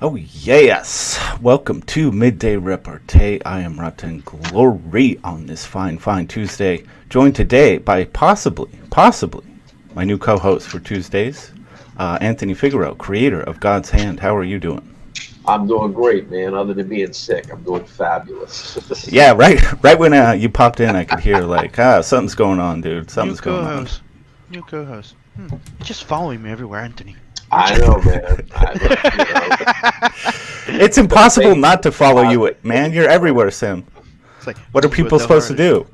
Oh yes! Welcome to Midday Repartee. I am Rotten Glory on this fine Tuesday. Joined today by possibly, my new co-host for Tuesdays, Anthony Figueroa, creator of God's Hand. How are you doing? I'm doing great, man. Other than being sick, I'm doing fabulous. Yeah, right when you popped in, I could hear something's going on, dude. Something's going on. New co-host. You're just following me everywhere, Anthony. I know, man. It's impossible not to follow you, man. You're everywhere, Sim. It's like, What are people supposed to do?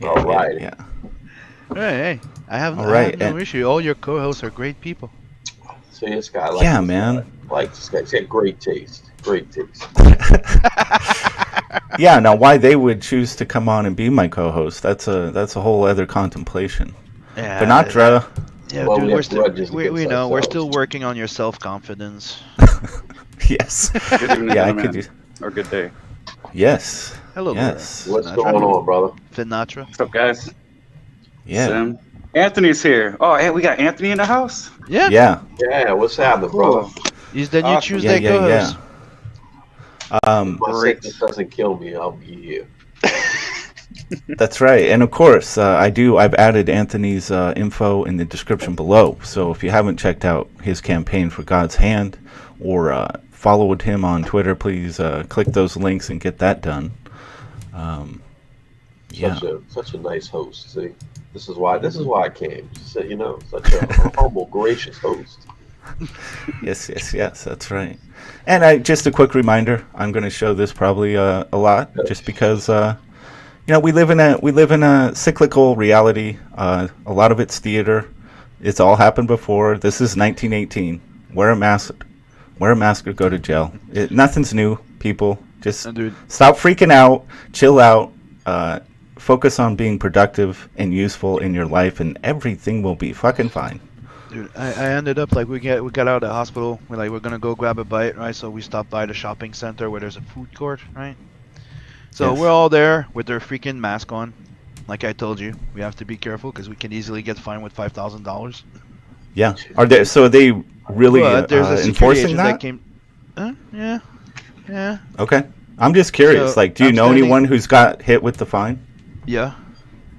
All right. Yeah. Hey, I have no issue. All your co-hosts are great people. See, this guy man. Like this guy. He's got great taste. Great taste. Yeah. Now, why they would choose to come on and be my co-host? That's a whole other contemplation. Yeah. Sinatra. Yeah, Well, dude, we know we're still working on your self-confidence. Yes. Good evening, Yeah, I gentlemen. could. Or good day. Yes. Hello, Yes. What's going on, brother? Sinatra. What's up, guys? Yeah. Sim. Anthony's here. Oh, hey, we got Anthony in the house? Yeah. Yeah. Yeah, what's happening, brother? He's the new Awesome. Tuesday Yeah. co-host. My Great. sickness doesn't kill me. I'll be here. That's right. And of course, I've added Anthony's info in the description below. So if you haven't checked out his campaign for God's Hand or followed him on Twitter, please click those links and get that done. Yeah. Such a nice host. See, this is why I came. So, such a humble, gracious host. Yes. That's right. And just a quick reminder: I'm going to show this probably a lot, just because we live in a cyclical reality. A lot of it's theater. It's all happened before. This is 1918. Wear a mask or go to jail. Nothing's new, people. Just stop freaking out. Chill out. Focus on being productive and useful in your life, and everything will be fucking fine. Dude, I ended up like we got out of the hospital. We're gonna go grab a bite, right? So we stopped by the shopping center where there's a food court, right? So Yes. we're all there with their freaking mask on. Like I told you, we have to be careful because we can easily get fined with $5,000. Yeah. Are they really there's a security enforcing agent that? came. Yeah. Okay. I'm just curious. So, Do you I'm know standing- anyone who's got hit with the fine? Yeah,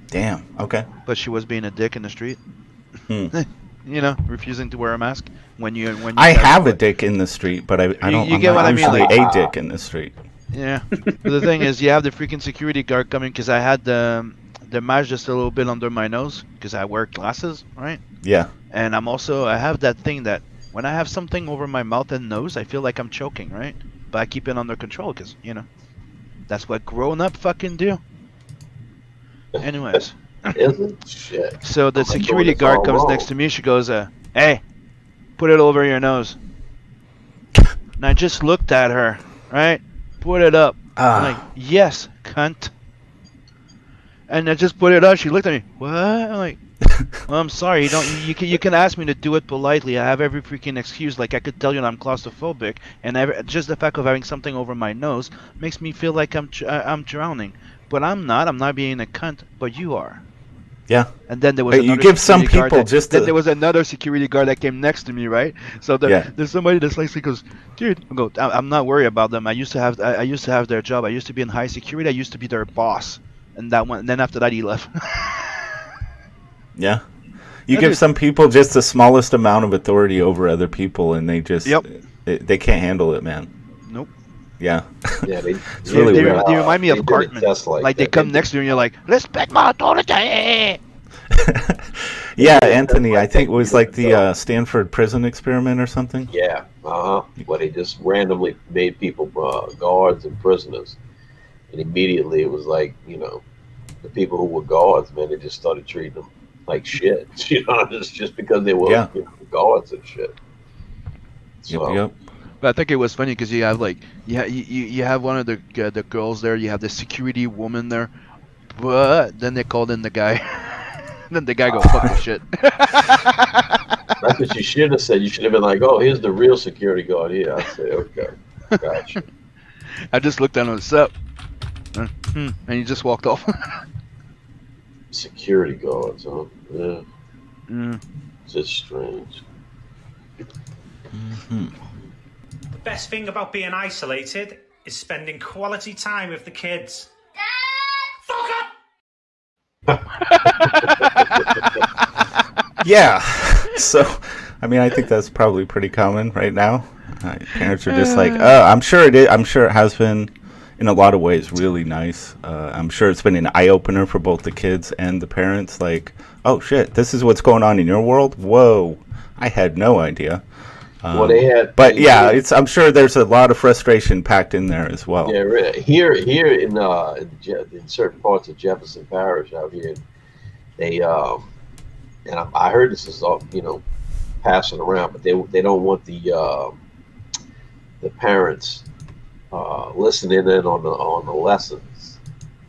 Damn. Okay. but she was being a dick in the street. Hmm. Refusing to wear a mask when you. I have a dick in the street, but I don't. You I'm get not what I mean, usually like- a dick in the street. Yeah. But the thing is, you have the freaking security guard coming because I had the mask just a little bit under my nose because I wear glasses, right? Yeah. And I have that thing that when I have something over my mouth and nose, I feel like I'm choking, right? But I keep it under control because, that's what grown-up fucking do. Anyways, Isn't shit? so the I'm doing security this guard all comes wrong. next to me. She goes, hey, put it over your nose. And I just looked at her, right? Put it up. I'm like, yes, cunt. And I just put it up. She looked at me. What? I'm like, well, I'm sorry. You can ask me to do it politely. I have every freaking excuse. Like I could tell you that I'm claustrophobic, and just the fact of having something over my nose makes me feel like I'm drowning. But I'm not. I'm not being a cunt. But you are. Yeah. And then there was Hey, you another give some security guard people that- just then a- there was another security guard that came next to me, right? So there's somebody that's like, he goes, dude, I'm not worried about them. I used to have their job. I used to be in high security. I used to be their boss, and then after that he left. Yeah. You Yeah, give dude. some people just the smallest amount of authority over other people, and they just they can't handle it, man. Nope. Yeah. Yeah, It's really they, weird. they remind me They of did it Cartman. just like They that. come next to you and you're like, respect my authority. Yeah, Yeah, Anthony, I that's think it like was they like do it the Stanford prison experiment or something. Yeah, Where they just randomly made people guards and prisoners, and immediately it was like, the people who were guards, man, they just started treating them like shit. Just because they were guards and shit. So, Yep. But I think it was funny because you have like you have one of the girls there. You have the security woman there, but then they called in the guy. Then the guy goes, fuck this shit. That's what you should have said. You should have been like, "Oh, here's the real security guard here." I said, "Okay, gotcha." I just looked at him, what's up? And he just walked off. Security guards, huh? Yeah, Mm. it's just strange. The best thing about being isolated is spending quality time with the kids. Fuck up! Yeah. So, I mean, I think that's probably pretty common right now. Parents are just like, I'm sure it is. I'm sure it has been, in a lot of ways, really nice. I'm sure it's been an eye opener for both the kids and the parents. Like, oh shit, this is what's going on in your world. Whoa, I had no idea. Well, they had, but yeah, it's. I'm sure there's a lot of frustration packed in there as well. Yeah, really. Here in certain parts of Jefferson Parish out here, they and I heard this is all passing around, but they don't want the parents listening in on the lessons.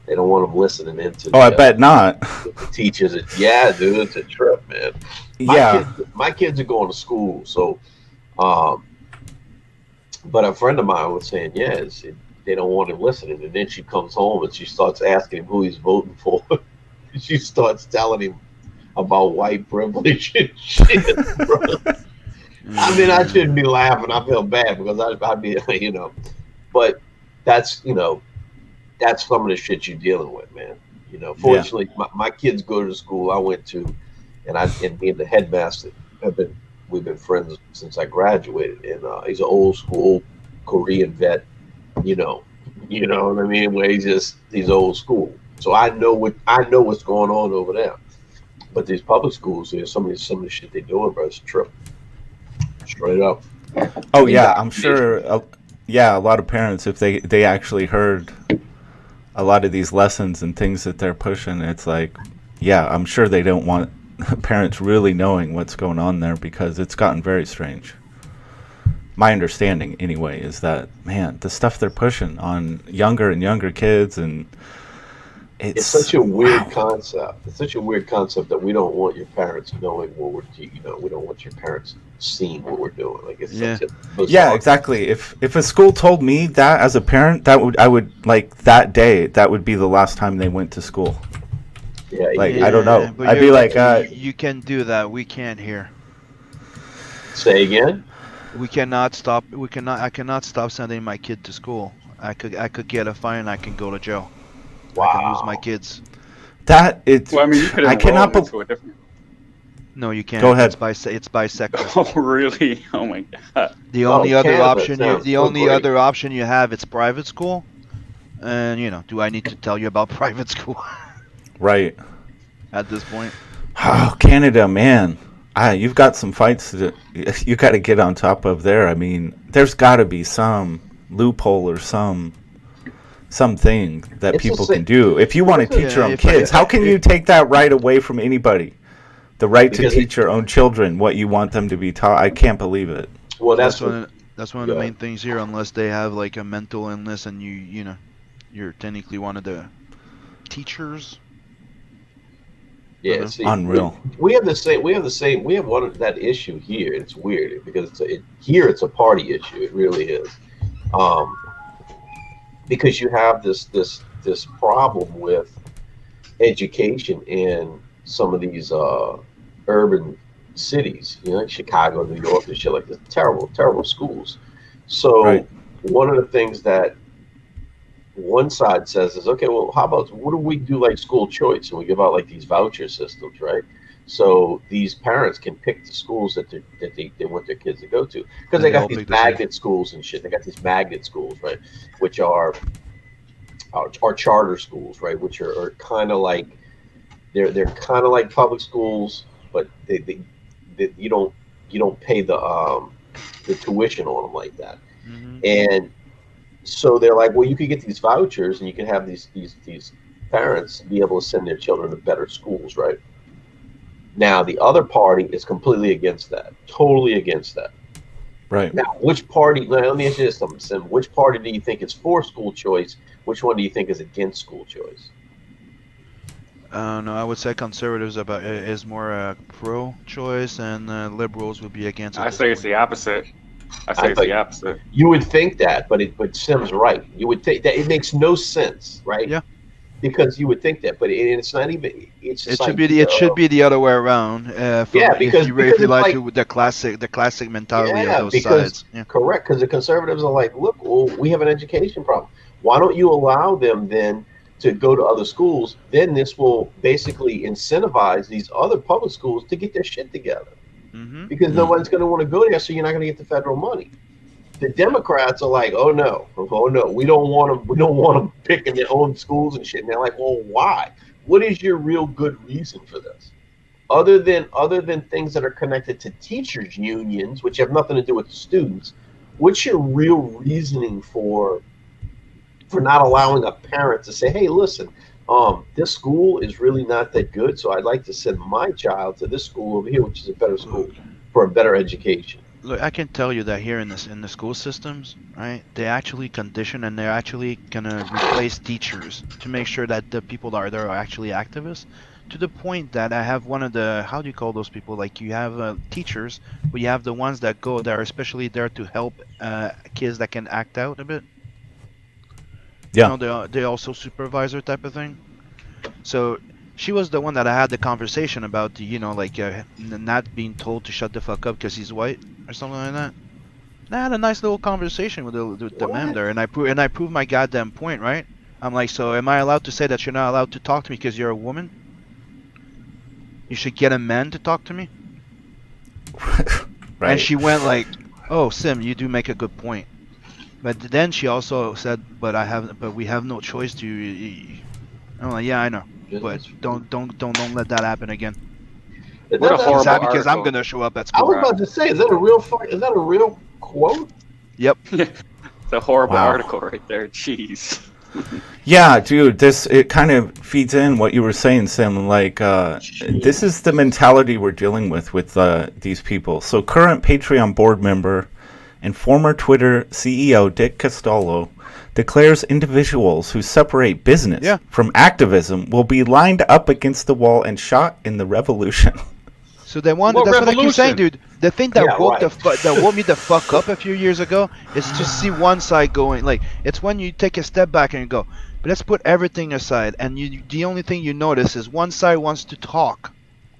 They don't want them listening into. I bet not. The teachers, yeah, dude, it's a trip, man. My kids are going to school, so. But a friend of mine was saying, they don't want him listening, and then she comes home and she starts asking him who he's voting for. She starts telling him about white privilege and shit, bro. I mean, I shouldn't be laughing. I feel bad because I'd be, but that's that's some of the shit you're dealing with, man. Fortunately, my kids go to the school I went to, and me and the headmaster we've been friends since I graduated, and he's an old school Korean vet, you know what I mean? Where he's old school. So I know what's going on over there. But these public schools, some of the shit they're doing, bro, it's a trip. Straight up. Oh yeah, I'm sure. A lot of parents, if they actually heard a lot of these lessons and things that they're pushing, it's like, yeah, I'm sure they don't want parents really knowing what's going on there because it's gotten very strange. My understanding, anyway, is that, man, the stuff they're pushing on younger and younger kids, and it's such a weird concept. It's such a weird concept that we don't want your parents knowing what we're, we don't want your parents seeing what we're doing. Like it's such a exactly. If a school told me that as a parent, I would like that day. That would be the last time they went to school. I don't know. I'd be like, you can do that. We can't here. Say again. We cannot stop. I cannot stop sending my kid to school. I could get a fine. I can go to jail. Wow. I can lose my kids. Well, I mean, you could enroll into a different. No, you can't. Go ahead. It's by sector. Oh, really? Oh my god. The only other Canada option. sounds The so only great. other option you have. It's private school. And do I need to tell you about private school? right. At this point. Oh, Canada, man. You've got some fights that you got to get on top of there. I mean, there's got to be some loophole or something that It's people the can do. If you want to teach your own if- kids, how can you take that right away from anybody? The right to Because teach your own children what you want them to be taught. I can't believe it. Well, That's what, one of the main things here. Unless they have like a mental illness and you're technically one of the teachers. yeah. See, Unreal. We have the same. We have one of that issue here. It's weird because here it's a party issue. It really is. Because you have this problem with education in some of these urban cities, like Chicago, New York, and shit like this. Terrible schools. So Right. one of the things that one side says is, okay, well, how about what do we do like school choice, and we give out like these voucher systems, right? So these parents can pick the schools that they want their kids to go to, because And they they all got these pick the same. magnet schools and shit. They got these magnet schools, right, which are charter schools, right, which are kind of like they're kind of like public schools, but they you don't pay the tuition on them like that, and so they're like, well, you could get these vouchers and you can have these parents be able to send their children to better schools, right? Now, the other party is completely against that, totally against that. Right. Now, which party, let me ask you this, something, Sim. Which party do you think is for school choice? Which one do you think is against school choice? No, I would say conservatives is more pro-choice, and liberals would be against. I say it's the opposite. I say it's the opposite. You would think that, but Sim's right. You would think that it makes no sense, right? Yeah. because you would think that, but it's not even. It's just It should be the other way around. because if you it's like like, to the classic mentality of yeah, those because sides. Yeah. correct, because the conservatives are like, look, well, we have an education problem. Why don't you allow them then to go to other schools? Then this will basically incentivize these other public schools to get their shit together, Mm-hmm. because nobody's going to want to go there, so you're not going to get the federal money. The Democrats are like, oh no, we don't want them picking their own schools and shit. And they're like, well, why? What is your real good reason for this? Other than things that are connected to teachers unions, which have nothing to do with the students, what's your real reasoning for not allowing a parent to say, hey, listen, this school is really not that good, so I'd like to send my child to this school over here, which is a better school for a better education. Look, I can tell you that here in the school systems, right? They actually condition and they're actually gonna replace teachers to make sure that the people that are there are actually activists. To the point that I have one of the, how do you call those people? Like you have teachers, but you have the ones that go there, especially there to help kids that can act out a bit. Yeah. You know, they also supervisor type of thing. So she was the one that I had the conversation about, not being told to shut the fuck up because he's white or something like that. And I had a nice little conversation with the man there, and I proved my goddamn point, right? I'm like, so am I allowed to say that you're not allowed to talk to me because you're a woman? You should get a man to talk to me. Right. And she went like, "Oh, Sim, you do make a good point." But then she also said, "But we have no choice to." I'm like, "Yeah, I know, but don't let that happen again." What a horrible article. Because I'm gonna show up at I school. was about to say, is that a real quote? Yep. It's a horrible Wow. article right there. Jeez. Yeah, dude, it kind of feeds in what you were saying, Sam. Like, this is the mentality we're dealing with these people. So, current Patreon board member and former Twitter CEO Dick Costolo declares individuals who separate business from activism will be lined up against the wall and shot in the revolution. So that's what I keep saying, dude. The thing that woke me the fuck up a few years ago is to see one side going. Like, it's when you take a step back and you go, but let's put everything aside. And the only thing you notice is one side wants to talk,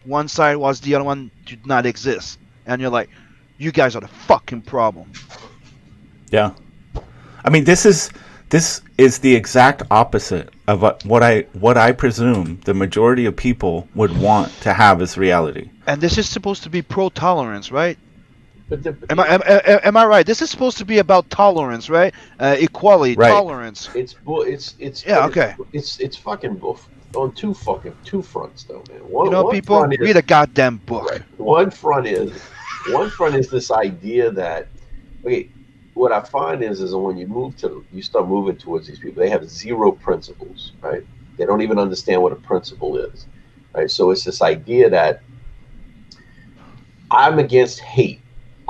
one side wants the other one to not exist, and you're like, you guys are the fucking problem. Yeah, I mean, this is the exact opposite of what I presume the majority of people would want to have as reality. And this is supposed to be pro-tolerance, right? But Am I right? This is supposed to be about tolerance, right? Equality, right. tolerance. It's Yeah, okay. It's fucking on two fronts though, man. People, read a goddamn book. Right. One front is this idea that, okay, what I find is when you start moving towards these people, they have zero principles, right? They don't even understand what a principle is, right? So it's this idea that I'm against hate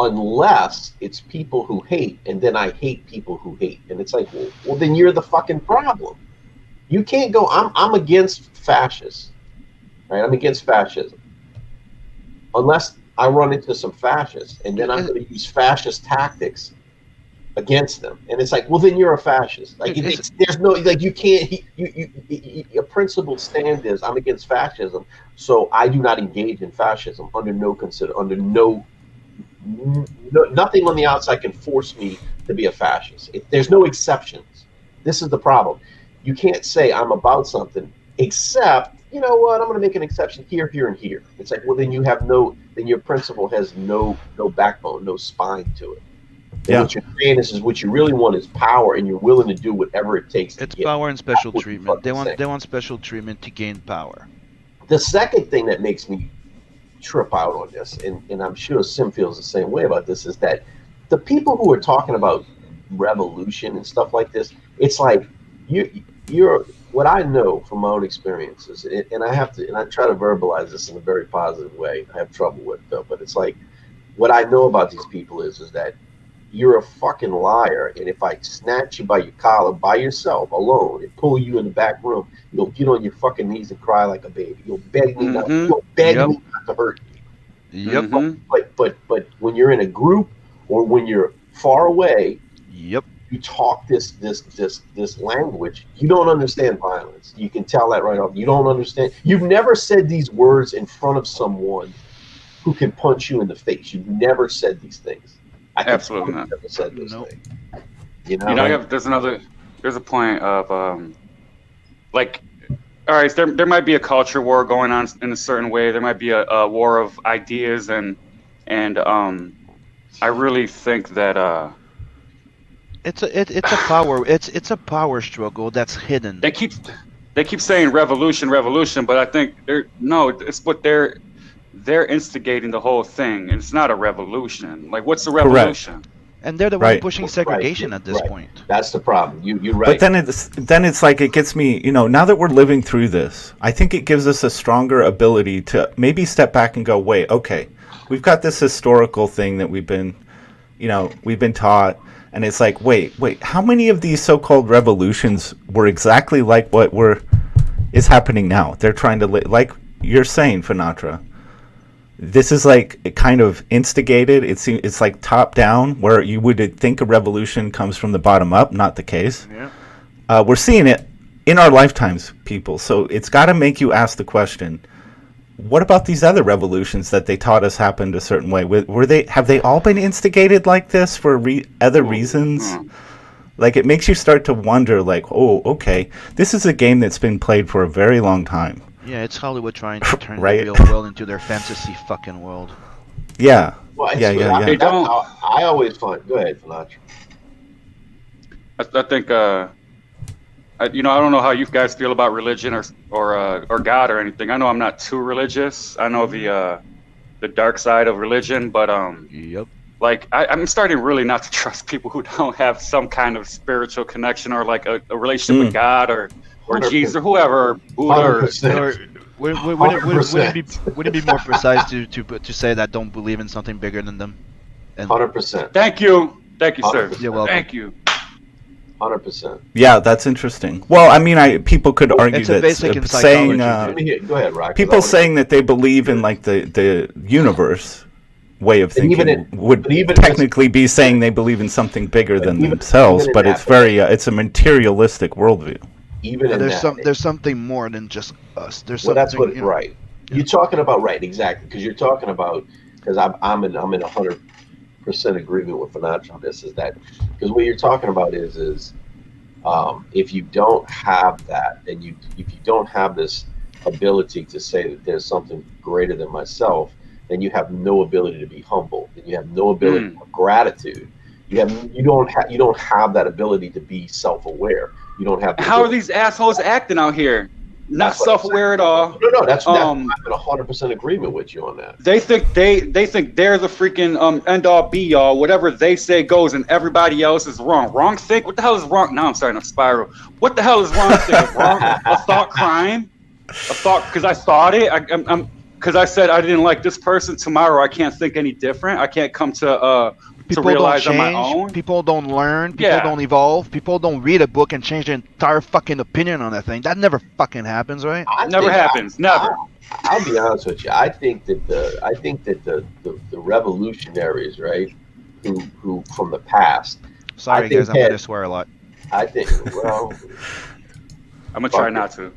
unless it's people who hate, and then I hate people who hate. And it's like, well then you're the fucking problem. You can't go, I'm against fascists, right? I'm against fascism. Unless I run into some fascists, and then I'm going to use fascist tactics against them. And it's like, well, then you're a fascist. Like, there's no, like, you can't, a principled stand is, I'm against fascism, so I do not engage in fascism under nothing on the outside can force me to be a fascist. There's no exceptions. This is the problem. You can't say I'm about something except, you know what, I'm going to make an exception here, here, and here. It's like, well, then your principle has no backbone, no spine to it. Yeah. What you're saying is what you really want is power, and you're willing to do whatever it takes. It's power and special treatment. They want special treatment to gain power. The second thing that makes me trip out on this, and I'm sure Sim feels the same way about this, is that the people who are talking about revolution and stuff like this, it's like you're what I know from my own experiences, and I try to verbalize this in a very positive way. I have trouble with it though, but it's like what I know about these people is that you're a fucking liar, and if I snatch you by your collar by yourself, alone, and pull you in the back room, you'll get on your fucking knees and cry like a baby. You'll beg me not. You'll beg me not to hurt you. Yep. But when you're in a group or when you're far away, yep, you talk this language, you don't understand violence. You can tell that right off. You don't understand. You've never said these words in front of someone who can punch you in the face. You've never said these things. Absolutely not. Never said those Nope. things. You know, there's a point of like, all right, there might be a culture war going on in a certain way. There might be a war of ideas, and I really think that It's a power struggle that's hidden. they keep saying revolution, but I think it's what they're instigating the whole thing, and it's not a revolution. Like, what's a revolution? And they're the one Right. pushing segregation Right, at this right. point. That's the problem. You're right. But then it's like it gets me, now that we're living through this, I think it gives us a stronger ability to maybe step back and go, wait, okay, we've got this historical thing that we've been taught, and it's like, wait, how many of these so-called revolutions were exactly like what is happening now? They're trying to, like you're saying, Finatra, this is like kind of instigated. It's like top down, where you would think a revolution comes from the bottom up. Not the case. Yeah. We're seeing it in our lifetimes, people. So it's got to make you ask the question: what about these other revolutions that they taught us happened a certain way? Have they all been instigated like this for other reasons? Like, it makes you start to wonder, like, oh, okay, this is a game that's been played for a very long time. Yeah, it's Hollywood trying to turn Right. the real world into their fantasy fucking world. Yeah. Well, Yeah. They don't- I always find. Go ahead, Finatra. I think I don't know how you guys feel about religion or God or anything. I know I'm not too religious. I know the dark side of religion, but Yep. like I'm starting really not to trust people who don't have some kind of spiritual connection or like a relationship with God or 100%. Jesus or whoever, Buddha or 100%. Or would it be more precise to say that don't believe in something bigger than them? And 100%. Thank you, sir. You're welcome. Thank you. 100%. Yeah, that's interesting. Well, I mean, people could argue It's a that basic in saying psychology, Let me hear. Go ahead, Rock. 'cause I people wanna- saying that they believe in like the universe way of And even thinking in- would but even technically be saying they believe in something bigger than even- themselves, even in but that- it's very it's a materialistic worldview. even in there's something more than just us. There's Well, something. that's what you know, right. You're talking about right, exactly, because you're talking about because I'm in 100% agreement with Finatra on this. Is that because what you're talking about is if you don't have that, and if you don't have this ability to say that there's something greater than myself, then you have no ability to be humble. Then you have no ability for gratitude. You don't have that ability to be self-aware. You don't have. How are these assholes acting out here? Not That's what I'm self-aware at all. No, that's I'm in 100% agreement with you on that. They think they're the freaking end all be all. Whatever they say goes, and everybody else is wrong. Wrong think? What the hell is wrong? Now I'm starting to spiral. What the hell is wrong? Think? Wrong? A thought crime? A thought because I thought it. I'm because I said I didn't like this person. Tomorrow I can't think any different. I can't come to People realize don't on my change. own. People don't learn. People Yeah. don't evolve. People don't read a book and change their entire fucking opinion on that thing. That never fucking happens, right? Never happens. Never. I'll be honest with you. I think that the revolutionaries, right, who from the past. Sorry, think guys, I'm that- gonna swear a lot. I think well, I'm gonna try not to.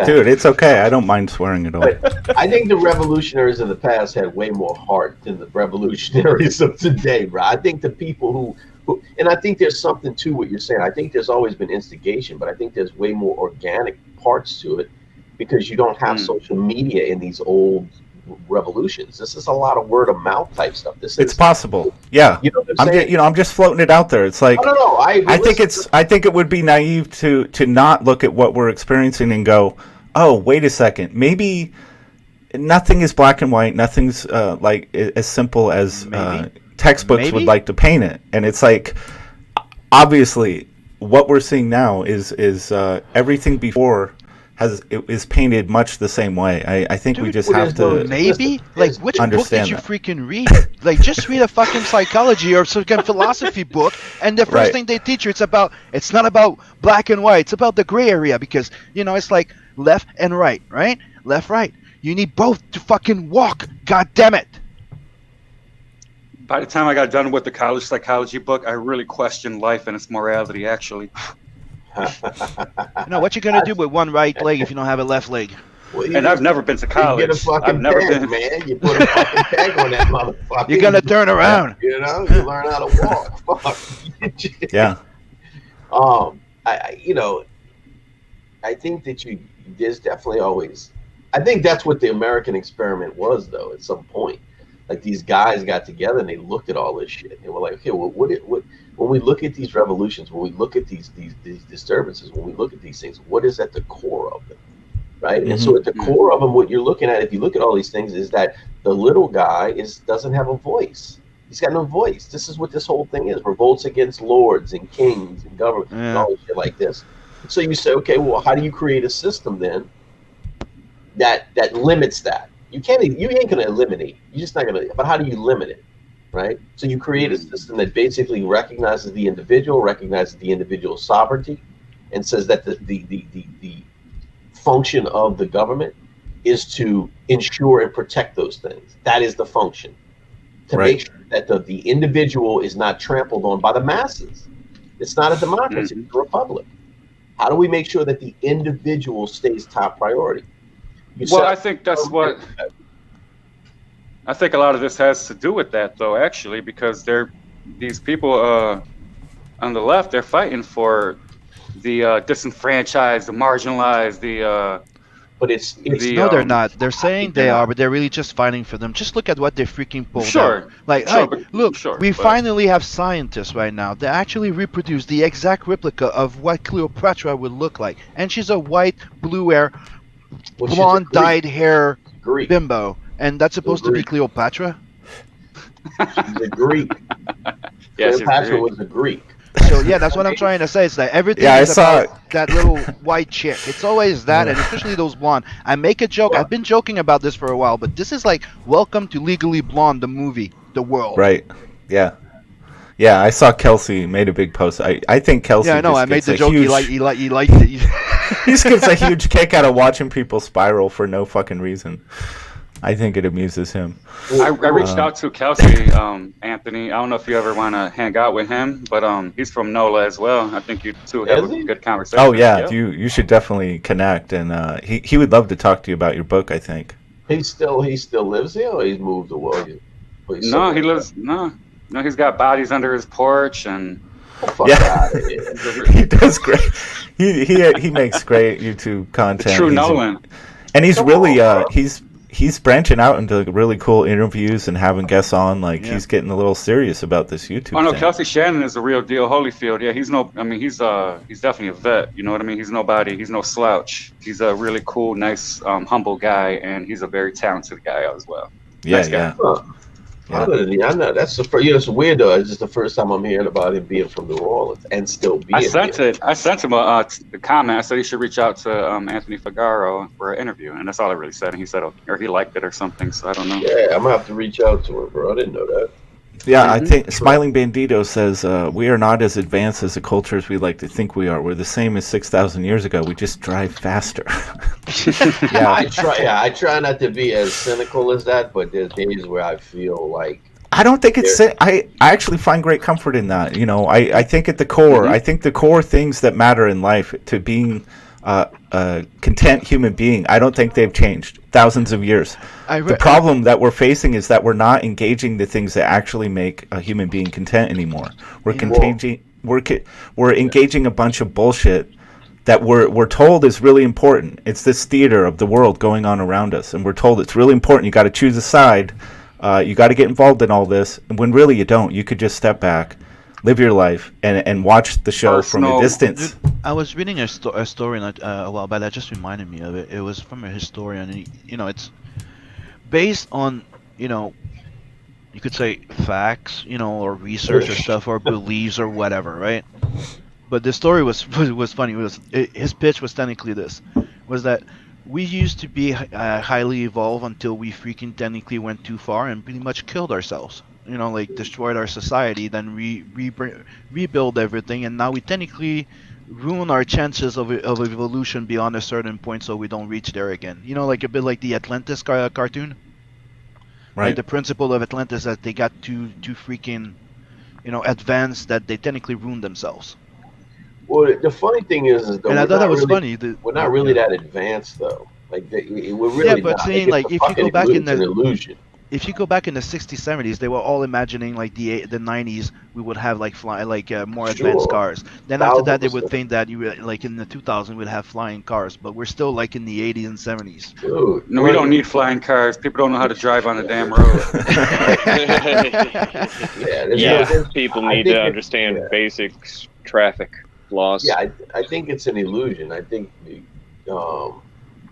Dude, it's okay. I don't mind swearing at all. But I think the revolutionaries of the past had way more heart than the revolutionaries of today, bro. I think the people who and I think there's something to what you're saying. I think there's always been instigation, but I think there's way more organic parts to it because you don't have social media in these old revolutions. This is a lot of word of mouth type stuff. It's possible. Yeah. You know what I'm saying? I'm just floating it out there. It's like No. I think it would be naive to not look at what we're experiencing and go, "Oh, wait a second. Maybe nothing is black and white. Nothing's like as simple as textbooks would like to paint it." And it's like obviously what we're seeing now is everything before is painted much the same way. I think we just have to Maybe? Like, which book understand did you that. freaking read? Like, just read a fucking psychology or some kind of philosophy book, and the first Right. thing they teach you, it's not about black and white, it's about the gray area, because, it's like left and right? Left, right. You need both to fucking walk, god damn it. By the time I got done with the college psychology book, I really questioned life and its morality, actually. What you gonna do with one right leg if you don't have a left leg? Well, And I've never been to you college. get a fucking I've never peg, been. man. You put a fucking peg on that motherfucker. You're gonna turn around. You know, you learn how to walk. Fuck. Yeah. I think that there's definitely always. I think that's what the American experiment was, though. At some point, like these guys got together and they looked at all this shit and were like, okay, well, what? When we look at these revolutions, when we look at these disturbances, when we look at these things, what is at the core of them? Right. And so at the core of them, what you're looking at, if you look at all these things, is that the little guy doesn't have a voice. He's got no voice. This is what this whole thing is: revolts against lords and kings and government and all this shit like this. So you say, okay, well, how do you create a system then that limits that? You ain't gonna eliminate. You're just not gonna. But how do you limit it? Right. So you create a system that basically recognizes the individual's sovereignty, and says that the function of the government is to ensure and protect those things. That is the function, to make sure that the individual is not trampled on by the masses. It's not a democracy, it's a republic. How do we make sure that the individual stays top priority? I think that's what. I think a lot of this has to do with that, though, actually, because these people on the left, they're fighting for the disenfranchised, the marginalized, But it's no, they're not. They're saying they are, but they're really just fighting for them. Just look at what they freaking pulled out. Like, we finally have scientists right now that actually reproduce the exact replica of what Cleopatra would look like, and she's a white, blue hair, blonde, dyed hair bimbo, and that's supposed to be Cleopatra. She's a Greek. Cleopatra was a Greek. So yeah, that's what I'm trying to say. It's that everything is about that little white chick. It's always that, and especially those blonde. I make a joke. I've been joking about this for a while, but this is like Welcome to Legally Blonde, the movie, the world. Right. Yeah. Yeah, I saw Kelsey made a big post. I think Kelsey. Yeah, I know. I made the joke. Huge, he liked it. He just gets a huge kick out of watching people spiral for no fucking reason. I think it amuses him. I reached out to Kelsey, Anthony. I don't know if you ever want to hang out with him, but he's from NOLA as well. I think you two have a good conversation. Oh yeah, you should definitely connect, and he would love to talk to you about your book. I think he still lives here, or he's moved away. No, he lives. No, he's got bodies under his porch, and he does great. He makes great YouTube content. True Nolan, and he's really he's branching out into really cool interviews and having guests on. He's getting a little serious about this YouTube thing. Kelsey Shannon is the real deal. Holyfield, yeah, he's definitely a vet. You know what I mean? He's nobody. He's no slouch. He's a really cool, nice, humble guy, and he's a very talented guy as well. Yeah, nice yeah. I know that's the first. It's weird though. It's just the first time I'm hearing about him being from New Orleans and still being. I sent him a comment. I said he should reach out to Anthony Figaro for an interview, and that's all I really said. And he said, or he liked it or something. So I don't know. Yeah, I'm gonna have to reach out to him, bro. I didn't know that. Yeah, I think Smiling Bandito says we are not as advanced as a culture as we like to think we are. We're the same as 6,000 years ago. We just drive faster. Yeah, I try not to be as cynical as that, but there's days where I feel like I don't think it's. I actually find great comfort in that. I think at the core, I think the core things that matter in life to being a content human being, I don't think they've changed thousands of years. The problem that we're facing is that we're not engaging the things that actually make a human being content anymore. We're engaging a bunch of bullshit that we're told is really important. It's this theater of the world going on around us, and we're told it's really important. You got to choose a side. You got to get involved in all this, and when really you don't. You could just step back, live your life, and watch the show from a distance. I was reading a story a while back that just reminded me of it. It was from a historian, and it's based on, you could say facts, or research or stuff, or beliefs or whatever, right? But the story was funny. His pitch was technically this, was that we used to be highly evolved until we freaking technically went too far and pretty much killed ourselves. Destroyed our society, then rebuild everything, and now we technically ruin our chances of evolution beyond a certain point, so we don't reach there again. A bit like the Atlantis cartoon. Right. Like the principle of Atlantis that they got too freaking, advanced that they technically ruined themselves. Well, the funny thing is though, And I we're thought not that was really, funny. we're not really that advanced though. Like we're Yeah, really but not. seeing, It's like, a if you go fucking back in it's an illusion. If you go back in the 60s, 70s, they were all imagining like the 90s we would have like more advanced Sure. cars. Then after that, they would 1000%. think that like in the 2000s we'd have flying cars, but we're still like in the 80s and 70s. Dude, No, we don't need flying cars. People don't know how to drive on a damn road. People I need think to understand basic traffic laws. Yeah, I think it's an illusion. I think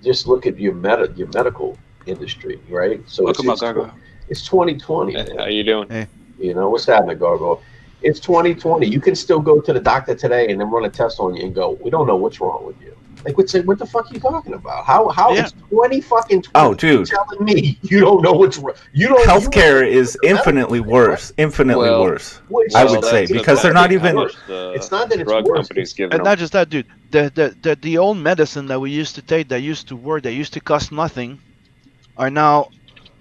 just look at your medical industry, right? So Welcome, Gargo. it's 2020. Hey, how you doing? Hey. What's happening, Gargo? It's 2020. You can still go to the doctor today and then run a test on you and go, we don't know what's wrong with you. Like, what the fuck are you talking about? How it's 20 fucking 20? Oh, dude. You're telling me you don't know what's wrong. Healthcare is infinitely worse. Infinitely worse. I would say, because they're not even. It's not that it's drug worse. companies giving And them. not just that, dude. The old medicine that we used to take, that used to work, that used to cost nothing, are now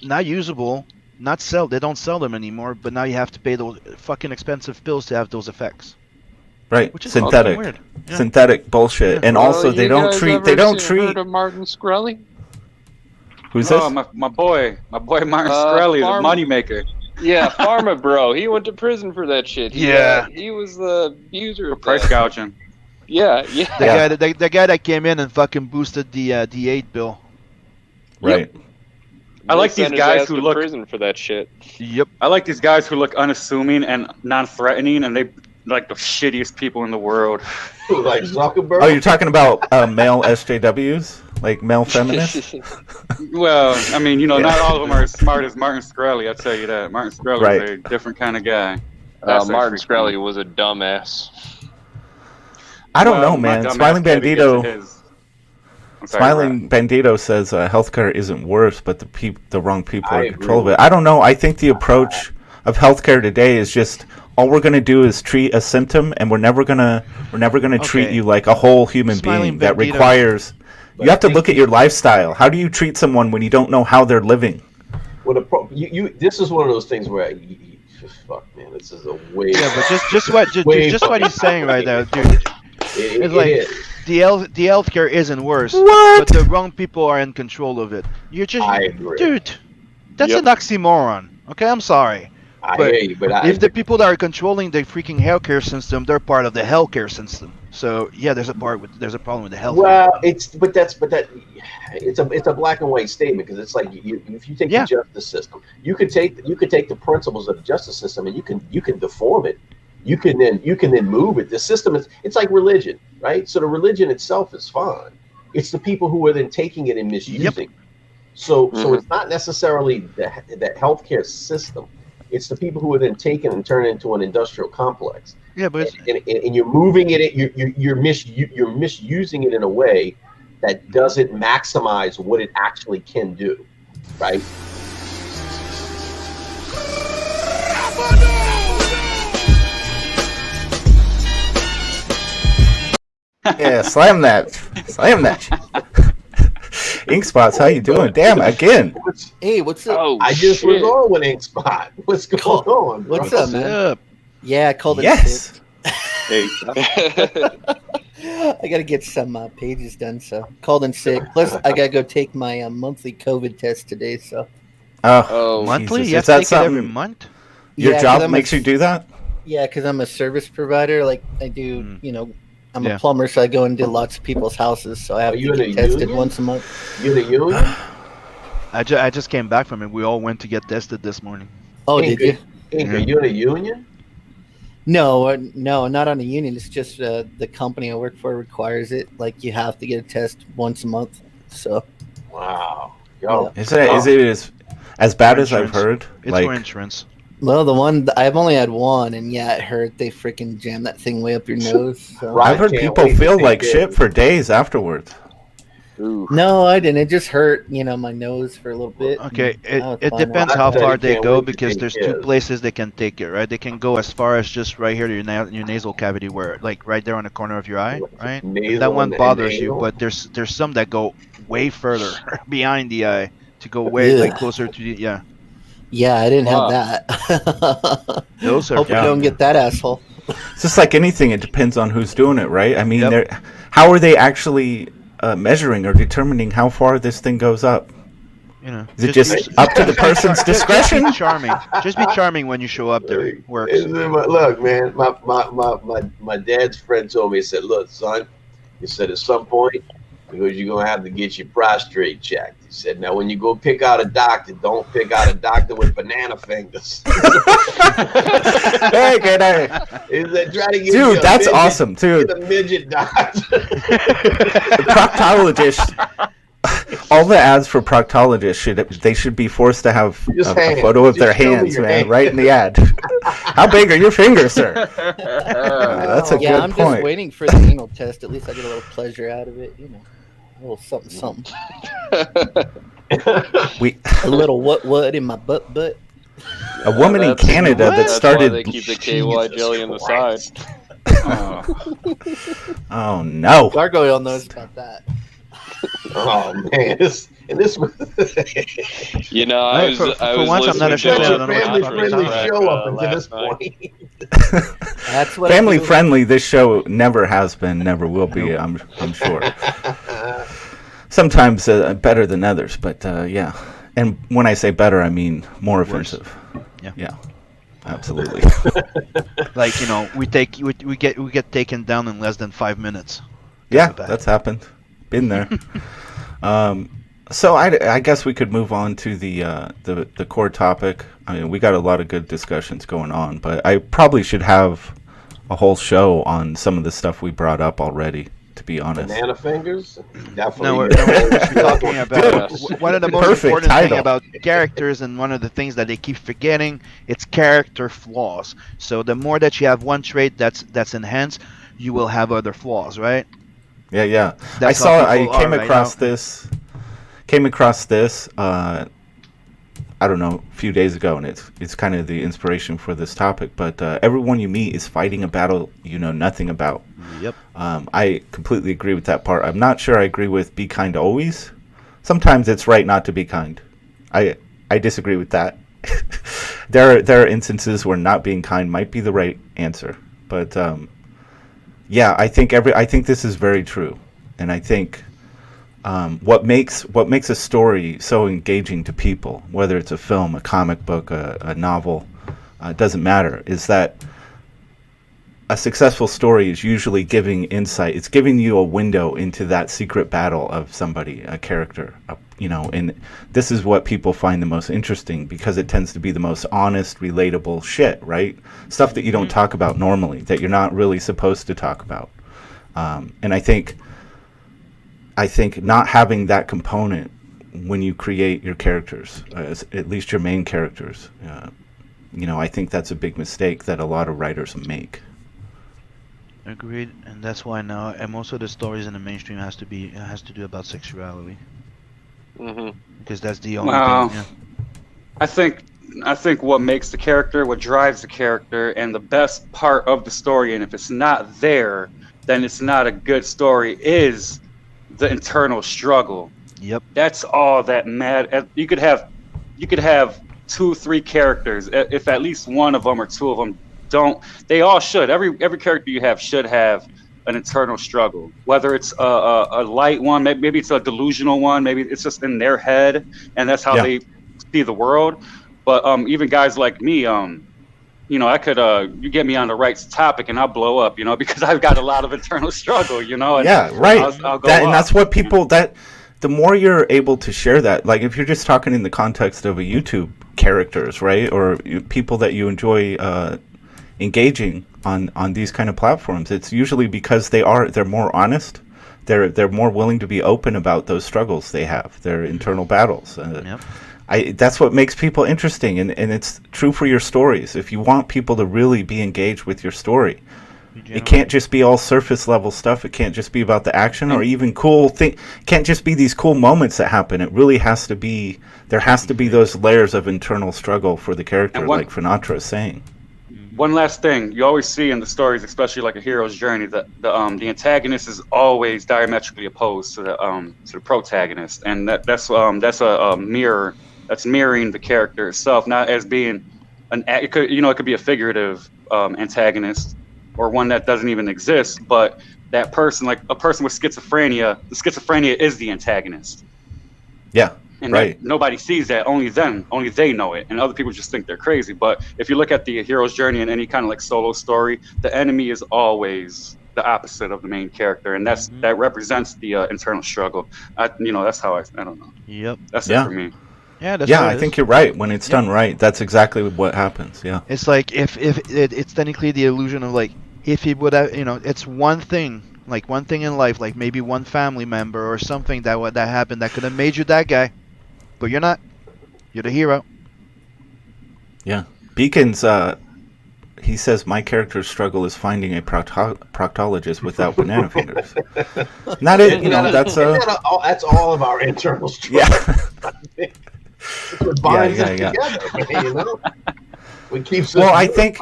not usable, not sell. They don't sell them anymore. But now you have to pay those fucking expensive pills to have those effects. Right, Which is synthetic, weird. Yeah. synthetic bullshit, and also they don't treat. They don't treat. Heard of Martin Shkreli? Who's this? Oh, my boy Martin Shkreli is a moneymaker. Yeah, Pharma Bro. He went to prison for that shit. He was the abuser For of price that. gouging. Yeah. The guy that came in and fucking boosted the 8 bill. Right. I like They these sent his guys ass who to look. prison for that shit. Yep. I like these guys who look unassuming and non-threatening, and they like the shittiest people in the world. Like Zuckerberg. Oh, you're talking about male SJWs, like male feminists. Well, I mean, not all of them are as smart as Martin Shkreli. I tell you that. Martin Shkreli Right. is a different kind of guy. Martin Shkreli was a dumbass. I don't know, man. Smiling Bandito. Smiling Bandito says healthcare isn't worse, but the wrong people are in control of it. I don't know. I think the approach of healthcare today is just all we're gonna do is treat a symptom, and we're never gonna treat you like a whole human being. That requires you have to look at your lifestyle. How do you treat someone when you don't know how they're living? Well, this is one of those things where fuck, man, this is a way. Yeah, but just what he's saying right there, dude. It's like the healthcare isn't worse, but the wrong people are in control of it. You're just, I agree. dude. That's an oxymoron. Okay, I'm sorry. I hear you, but if the people that are controlling the freaking healthcare system, they're part of the healthcare system. So yeah, there's a problem with the healthcare. Well, it's a black and white statement, because it's like if you take the justice system, you could take the principles of the justice system and you can deform it. You can then move it. The system it's like religion, right? So the religion itself is fine. It's the people who are then taking it and misusing. So it's not necessarily the healthcare system. It's the people who are then taken and turned into an industrial complex. Yeah, but and you're moving it. You're misusing it in a way that doesn't maximize what it actually can do, right? Yeah, slam that. Ink Spots, how you doing? Damn, again. Hey, what's up? Oh, I just shit. was on with Ink Spot. What's going on? Bro? What's up, man? Yeah, I called it. Yes. Hey. I gotta get some pages done, so called in sick. Plus, I gotta go take my monthly COVID test today. So. Oh, monthly? Jesus. You have to take it every month? Your job makes you do that? Yeah, because I'm a service provider. Like I do, I'm a plumber, so I go and do lots of people's houses. So I have to get tested once a month. You in a union? I just came back from it. We all went to get tested this morning. Oh, did you? Are you in a union? No, not on a union. It's just the company I work for requires it. Like you have to get a test once a month. So. Wow. Yo. Is it as bad as I've heard? It's for insurance. Well, the one I've only had one, and yeah, it hurt. They freaking jammed that thing way up your nose. So. I've heard people feel like shit for days afterwards. Ooh. No, I didn't. It just hurt, my nose for a little bit. Okay, it depends how far they go, because there's two places they can take it, right? They can go as far as just right here to your nasal cavity, where like right there on the corner of your eye, right? That one bothers you, but there's some that go way further behind the eye to go way like closer to the Yeah, I didn't Wow. have that. Those are Hope you Yeah. don't get that asshole. It's just like anything; it depends on who's doing it, right? I mean, Yep. how are they actually measuring or determining how far this thing goes up? You know, Is it just be- up to the person's Just discretion? be charming. Just be charming when you show up there. Works. Look, man, my dad's friend told me, he said, look, son, he said, at some point, because you're going to have to get your prostate checked. He said, now, when you go pick out a doctor, don't pick out a doctor with banana fingers. Hey, good day. He said, try to get you Dude, a that's midget- awesome, dude. Get a midget doctor. Proctologist. All the ads for proctologists should be forced to have Just a hands. photo of Just their show me hands, your man, hands. right in the ad. How big are your fingers, sir? That's a Yeah, good I'm point. just waiting for the anal test. At least I get a little pleasure out of it, you know. A little something, something. We A little what in my butt. a woman in That's- Canada that that's started. why they keep the KY Jesus jelly on the side. Christ. Oh no! Gargoyle knows about that. Oh man, this You know, I Right, was for I was once I'm not listening ashamed, to I don't know what family you're talking friendly about. show up until last this night. point. That's what Family I do. friendly. This show never has been, never will be. I'm sure. Sometimes better than others, but yeah. And when I say better, I mean more offensive. Yeah. Absolutely. Like, you know, we get taken down in less than 5 minutes. Yeah, bad. that's happened. Been there. So I guess we could move on to the core topic. I mean, we got a lot of good discussions going on, but I probably should have a whole show on some of the stuff we brought up already, to be honest. Banana fingers? Definitely. No, we're talking about one of the most Perfect important thing title. about characters, and one of the things that they keep forgetting, it's character flaws. So the more that you have one trait that's enhanced, you will have other flaws, right? Yeah. That's I how people came are right across now. this. I don't know, a few days ago, and it's kind of the inspiration for this topic. But everyone you meet is fighting a battle you know nothing about. Yep. I completely agree with that part. I'm not sure I agree with be kind always. Sometimes it's right not to be kind. I disagree with that. There are instances where not being kind might be the right answer. But yeah, I think this is very true, and I think what makes a story so engaging to people, whether it's a film, a comic book, a novel, it doesn't matter, is that a successful story is usually giving insight. It's giving you a window into that secret battle of somebody, a character, and this is what people find the most interesting, because it tends to be the most honest, relatable shit, right? Stuff that you don't talk about normally, that you're not really supposed to talk about. And I think not having that component when you create your characters, at least your main characters, I think that's a big mistake that a lot of writers make. Agreed, and that's why now, and most of the stories in the mainstream has to do about sexuality, because that's the only Wow. thing. Yeah. I think what makes the character, what drives the character, and the best part of the story, and if it's not there, then it's not a good story, is the internal struggle. Yep. That's all that matters. You could have 2-3 characters. If at least one of them or two of them don't, they all should. Every character you have should have an internal struggle. Whether it's a light one, maybe it's a delusional one, maybe it's just in their head, and that's how they see the world. But even guys like me, I could you get me on the right topic and I'll blow up, because I've got a lot of internal struggle, and Yeah, right. I'll go And off. that's what people the more you're able to share that, like if you're just talking in the context of a YouTube characters, right, or people that you enjoy engaging on these kind of platforms, it's usually because they're more honest. They're more willing to be open about those struggles they have, their internal battles. That's what makes people interesting, and it's true for your stories. If you want people to really be engaged with your story, it can't just be all surface level stuff. It can't just be about the action or even cool thing. Can't just be these cool moments that happen. It really has to be. There has to be those layers of internal struggle for the character, like Finatra is saying. One last thing, you always see in the stories, especially like a hero's journey, that the antagonist is always diametrically opposed to the protagonist, and that's a mirror that's mirroring the character itself, not as being it could be a figurative antagonist or one that doesn't even exist, but that person, like a person with schizophrenia, the schizophrenia is the antagonist. Yeah. And right. Nobody sees that. Only they know it, and other people just think they're crazy. But if you look at the hero's journey in any kind of like solo story, the enemy is always the opposite of the main character, and that represents the internal struggle. That's how I don't know. Yep. That's it for me. Yeah, that's I think you're right. When it's done right, that's exactly what happens. Yeah. It's like if it's technically the illusion of like if he would have, it's one thing in life, like maybe one family member or something that happened that could have made you that guy, but you're not. You're the hero. Yeah. Beacon's he says my character's struggle is finding a proctologist without banana fingers. Not it, that's that's all of our internal struggle. Yeah. It's what binds us together, We keep. Well, I think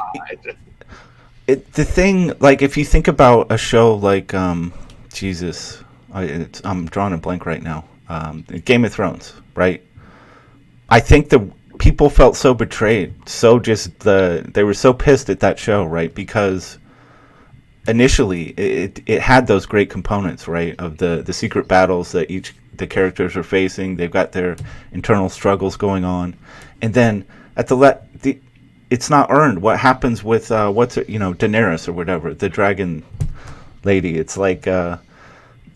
the thing, like, if you think about a show like Jesus, I'm drawing a blank right now. Game of Thrones, right? I think the people felt so betrayed, they were so pissed at that show, right? Because initially it had those great components, right, of the secret battles that the characters are facing. They've got their internal struggles going on, and then at it's not earned. What happens with Daenerys or whatever, the dragon lady? It's like the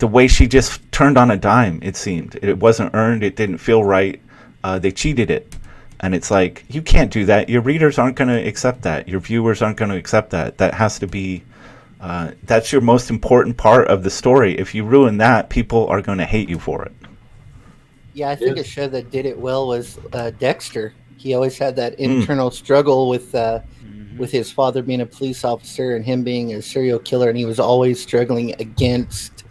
way she just turned on a dime. It seemed it wasn't earned. It didn't feel right. They cheated it, and it's like, you can't do that. Your readers aren't going to accept that. Your viewers aren't going to accept that. That has to be. That's your most important part of the story. If you ruin that, people are going to hate you for it. Yeah, I think a show that did it well was Dexter. He always had that internal struggle with his father being a police officer and him being a serial killer, and he was always struggling against,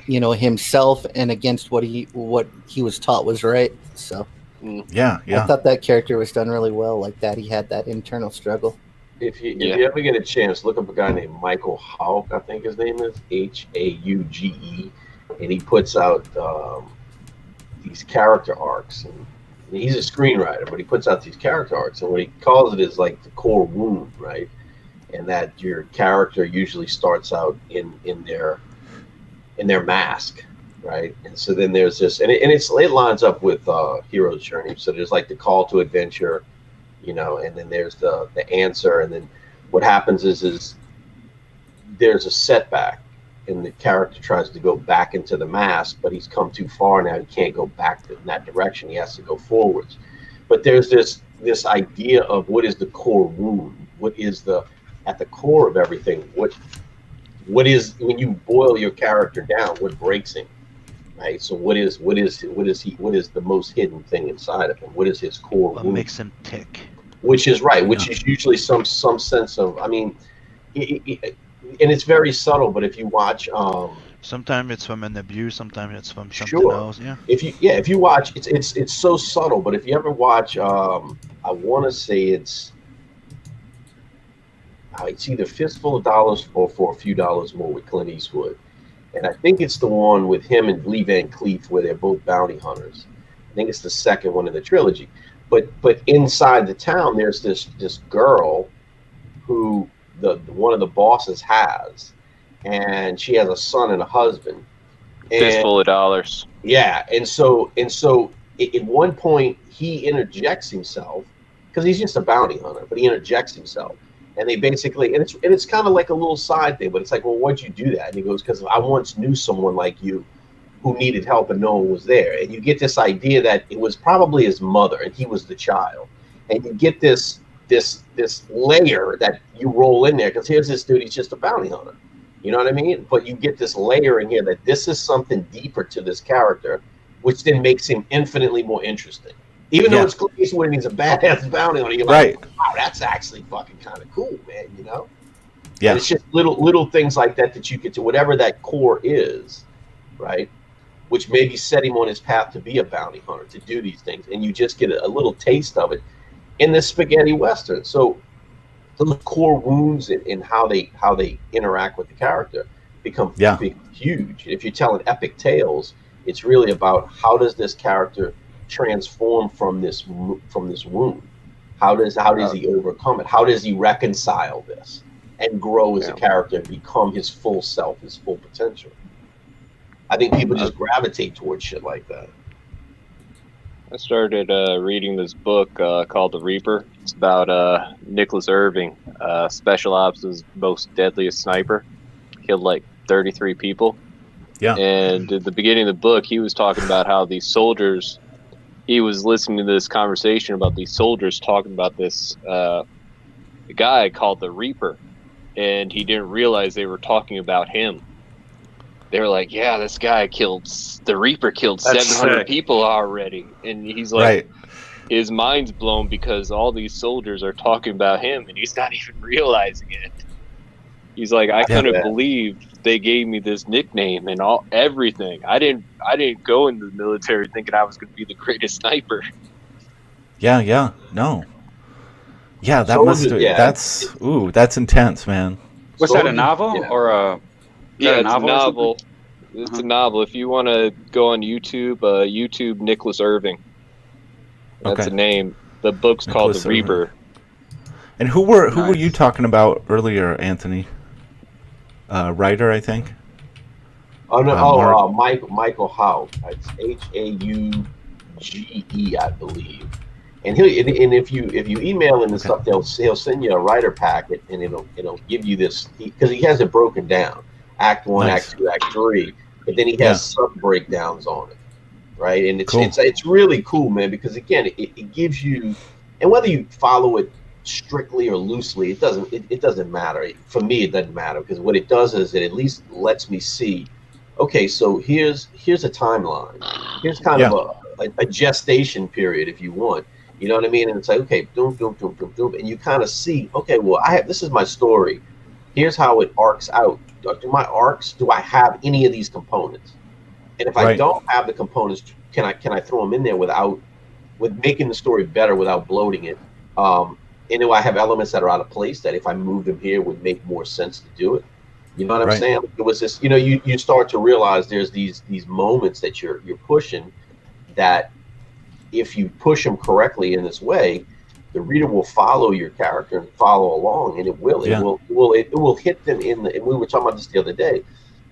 himself and against what he was taught was right. So, yeah, I thought that character was done really well. Like that, he had that internal struggle. If you ever get a chance, look up a guy named Michael Hauge, I think his name is Hauge, and he puts out these character arcs. And he's a screenwriter, but he puts out these character arcs, and what he calls it is like the core wound, right? And that your character usually starts out in their mask, right? And so then there's this, and it lines up with Hero's Journey. So there's like the call to adventure. And then there's the answer, and then what happens is there's a setback, and the character tries to go back into the mask, but he's come too far now. He can't go back in that direction. He has to go forwards. But there's this idea of what is the core wound? What is at the core of everything? What is, when you boil your character down, what breaks him? Right. So what is the most hidden thing inside of him? What is his core wound? What makes him tick? Which is right. Which is usually some sense of. I mean, and it's very subtle. But if you watch, sometimes it's from an abuse. Sometimes it's from something else. Yeah. If you watch, it's so subtle. But if you ever watch, I want to say it's either Fistful of Dollars or For a Few Dollars More with Clint Eastwood. And I think it's the one with him and Lee Van Cleef where they're both bounty hunters. I think it's the second one in the trilogy. But inside the town, there's this girl who one of the bosses has, and she has a son and a husband. Fistful of dollars. Yeah, and so at one point he interjects himself because he's just a bounty hunter, but he interjects himself. And they basically, and it's kind of like a little side thing, but it's like, well, why'd you do that? And he goes, because I once knew someone like you who needed help and no one was there. And you get this idea that it was probably his mother and he was the child. And you get this layer that you roll in there, because here's this dude, he's just a bounty hunter. You know what I mean? But you get this layer in here that this is something deeper to this character, which then makes him infinitely more interesting. Even though it's Clint Eastwood and he's a badass bounty hunter, you're like, wow, that's actually fucking kind of cool, man, Yeah. And it's just little things like that you get to, whatever that core is, right? Which maybe set him on his path to be a bounty hunter, to do these things. And you just get a little taste of it in this spaghetti Western. So those core wounds and how they interact with the character become huge. If you're telling epic tales, it's really about how does this character transform from this wound? How does he overcome it? How does he reconcile this and grow as a character and become his full self, his full potential? I think people just gravitate towards shit like that. I started reading this book called The Reaper. It's about Nicholas Irving, Special Ops' most deadliest sniper. Killed like 33 people. Yeah. And at the beginning of the book, he was talking about how these soldiers, he was listening to this conversation about these soldiers talking about this guy called the Reaper. And he didn't realize they were talking about him. They were like, yeah, this guy the Reaper killed 700 people already. And he's like, his mind's blown because all these soldiers are talking about him and he's not even realizing it. He's like, I couldn't believe they gave me this nickname and everything. I didn't go into the military thinking I was going to be the greatest sniper. Yeah, no. Yeah, that's intense, man. Was that a novel or a? Yeah, it's a novel. It's a novel. If you want to go on YouTube, YouTube Nicholas Irving. That's the name. The book's called The Reaper. And who were you talking about earlier, Anthony? Writer, I think. Oh no! Michael Howe. It's Hauge, I believe. And if you email him and stuff, he'll send you a writer packet, and it'll give you this because he has it broken down. Act 1, Act 2, Act 3, but then he has sub breakdowns on it, right? And it's really cool, man, because again, it gives you, and whether you follow it strictly or loosely, it doesn't matter. For me, it doesn't matter because what it does is it at least lets me see, okay, so here's a timeline, here's kind of a gestation period, if you want. You know what I mean? And it's like, okay, doom, and you kind of see, okay, well, this is my story. Here's how it arcs out. Do I have any of these components? And if I don't have the components, can I throw them in there with making the story better without bloating it? And do I have elements that are out of place that if I moved them here would make more sense to do it? You know what I'm saying? It was this, you start to realize there's these moments that you're pushing that if you push them correctly in this way, the reader will follow your character and follow along, and it will hit them and we were talking about this the other day,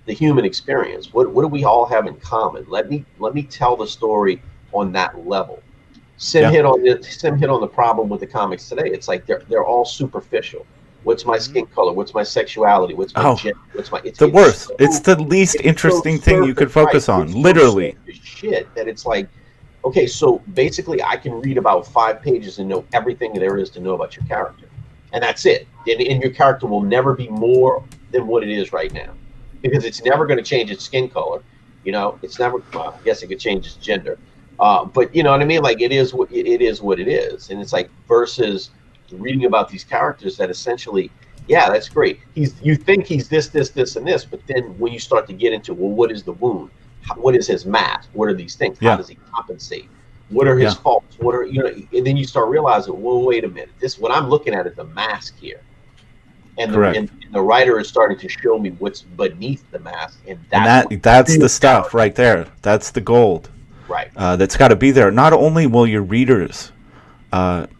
the human experience. What do we all have in common? Let me tell the story on that level. Sim hit on the problem with the comics today. It's like they're all superficial. What's my skin color? What's my sexuality? What's my gender? It's the worst. It's the least interesting thing you could focus on. Literally. Shit that it's like, okay, so basically I can read about 5 pages and know everything there is to know about your character. And that's it. And your character will never be more than what it is right now. Because it's never going to change its skin color. It's never, well, I guess it could change its gender. But you know what I mean? Like it is what it is. And it's like versus reading about these characters that essentially, yeah, that's great. You think he's this, and this, but then when you start to get into, well, what is the wound? What is his mask? What are these things? How does he compensate? What are his faults? What are and then you start realizing, well, wait a minute. What I'm looking at is the mask here, and the writer is starting to show me what's beneath the mask, and that's the stuff right there. That's the gold, right? That's got to be there. Not only will your readers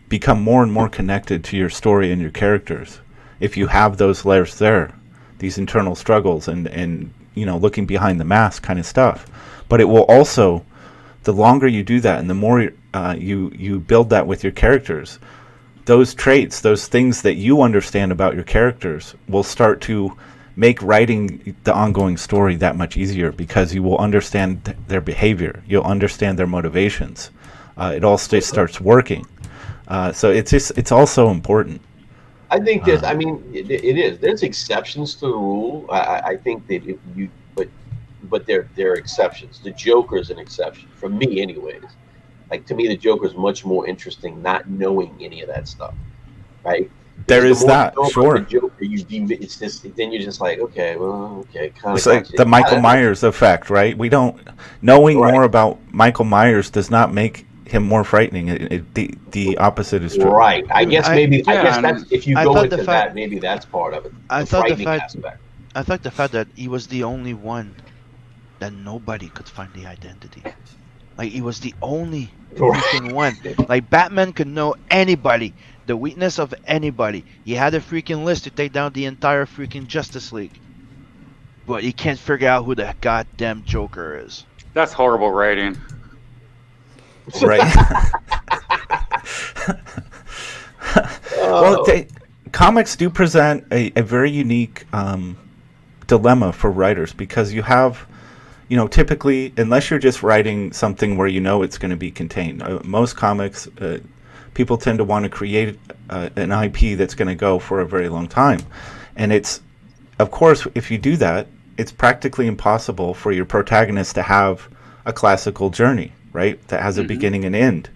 become more and more connected to your story and your characters, if you have those layers there, these internal struggles and looking behind the mask kind of stuff. But it will also, the longer you do that and the more you build that with your characters, those traits, those things that you understand about your characters will start to make writing the ongoing story that much easier because you will understand their behavior. You'll understand their motivations. It all starts working. So it's also important. I think it is. There's exceptions to the rule. I think that if you, but there are exceptions. The Joker is an exception for me, anyways. Like to me, the Joker is much more interesting, not knowing any of that stuff, right? There is that, sure. The Joker, it's just then you're just like, okay, well, okay, kind of. It's like the Michael Myers effect, right? We don't knowing more about Michael Myers does not make him more frightening. The opposite is true. Right. I guess that's if you go into that, maybe that's part of it. I thought the fact that he was the only one that nobody could find the identity. Like he was the only freaking one. Like Batman could know anybody, the weakness of anybody. He had a freaking list to take down the entire freaking Justice League, but he can't figure out who the goddamn Joker is. That's horrible writing. Right. Well, comics do present a very unique dilemma for writers, because you have, typically, unless you're just writing something where it's going to be contained, most comics, people tend to want to create an IP that's going to go for a very long time. And it's, of course, if you do that, it's practically impossible for your protagonist to have a classical journey, right? That has a beginning and end.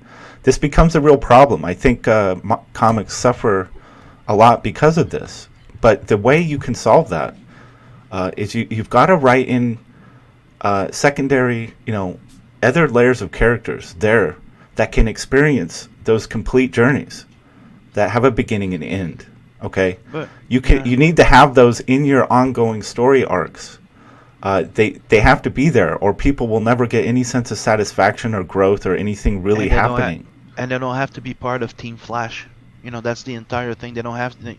This becomes a real problem. I think comics suffer a lot because of this. But the way you can solve that is you've got to write in secondary, other layers of characters there that can experience those complete journeys that have a beginning and end. Okay, But you need to have those in your ongoing story arcs. They have to be there, or people will never get any sense of satisfaction or growth or anything really happening. And they don't have to be part of Team Flash. That's the entire thing. They don't have to.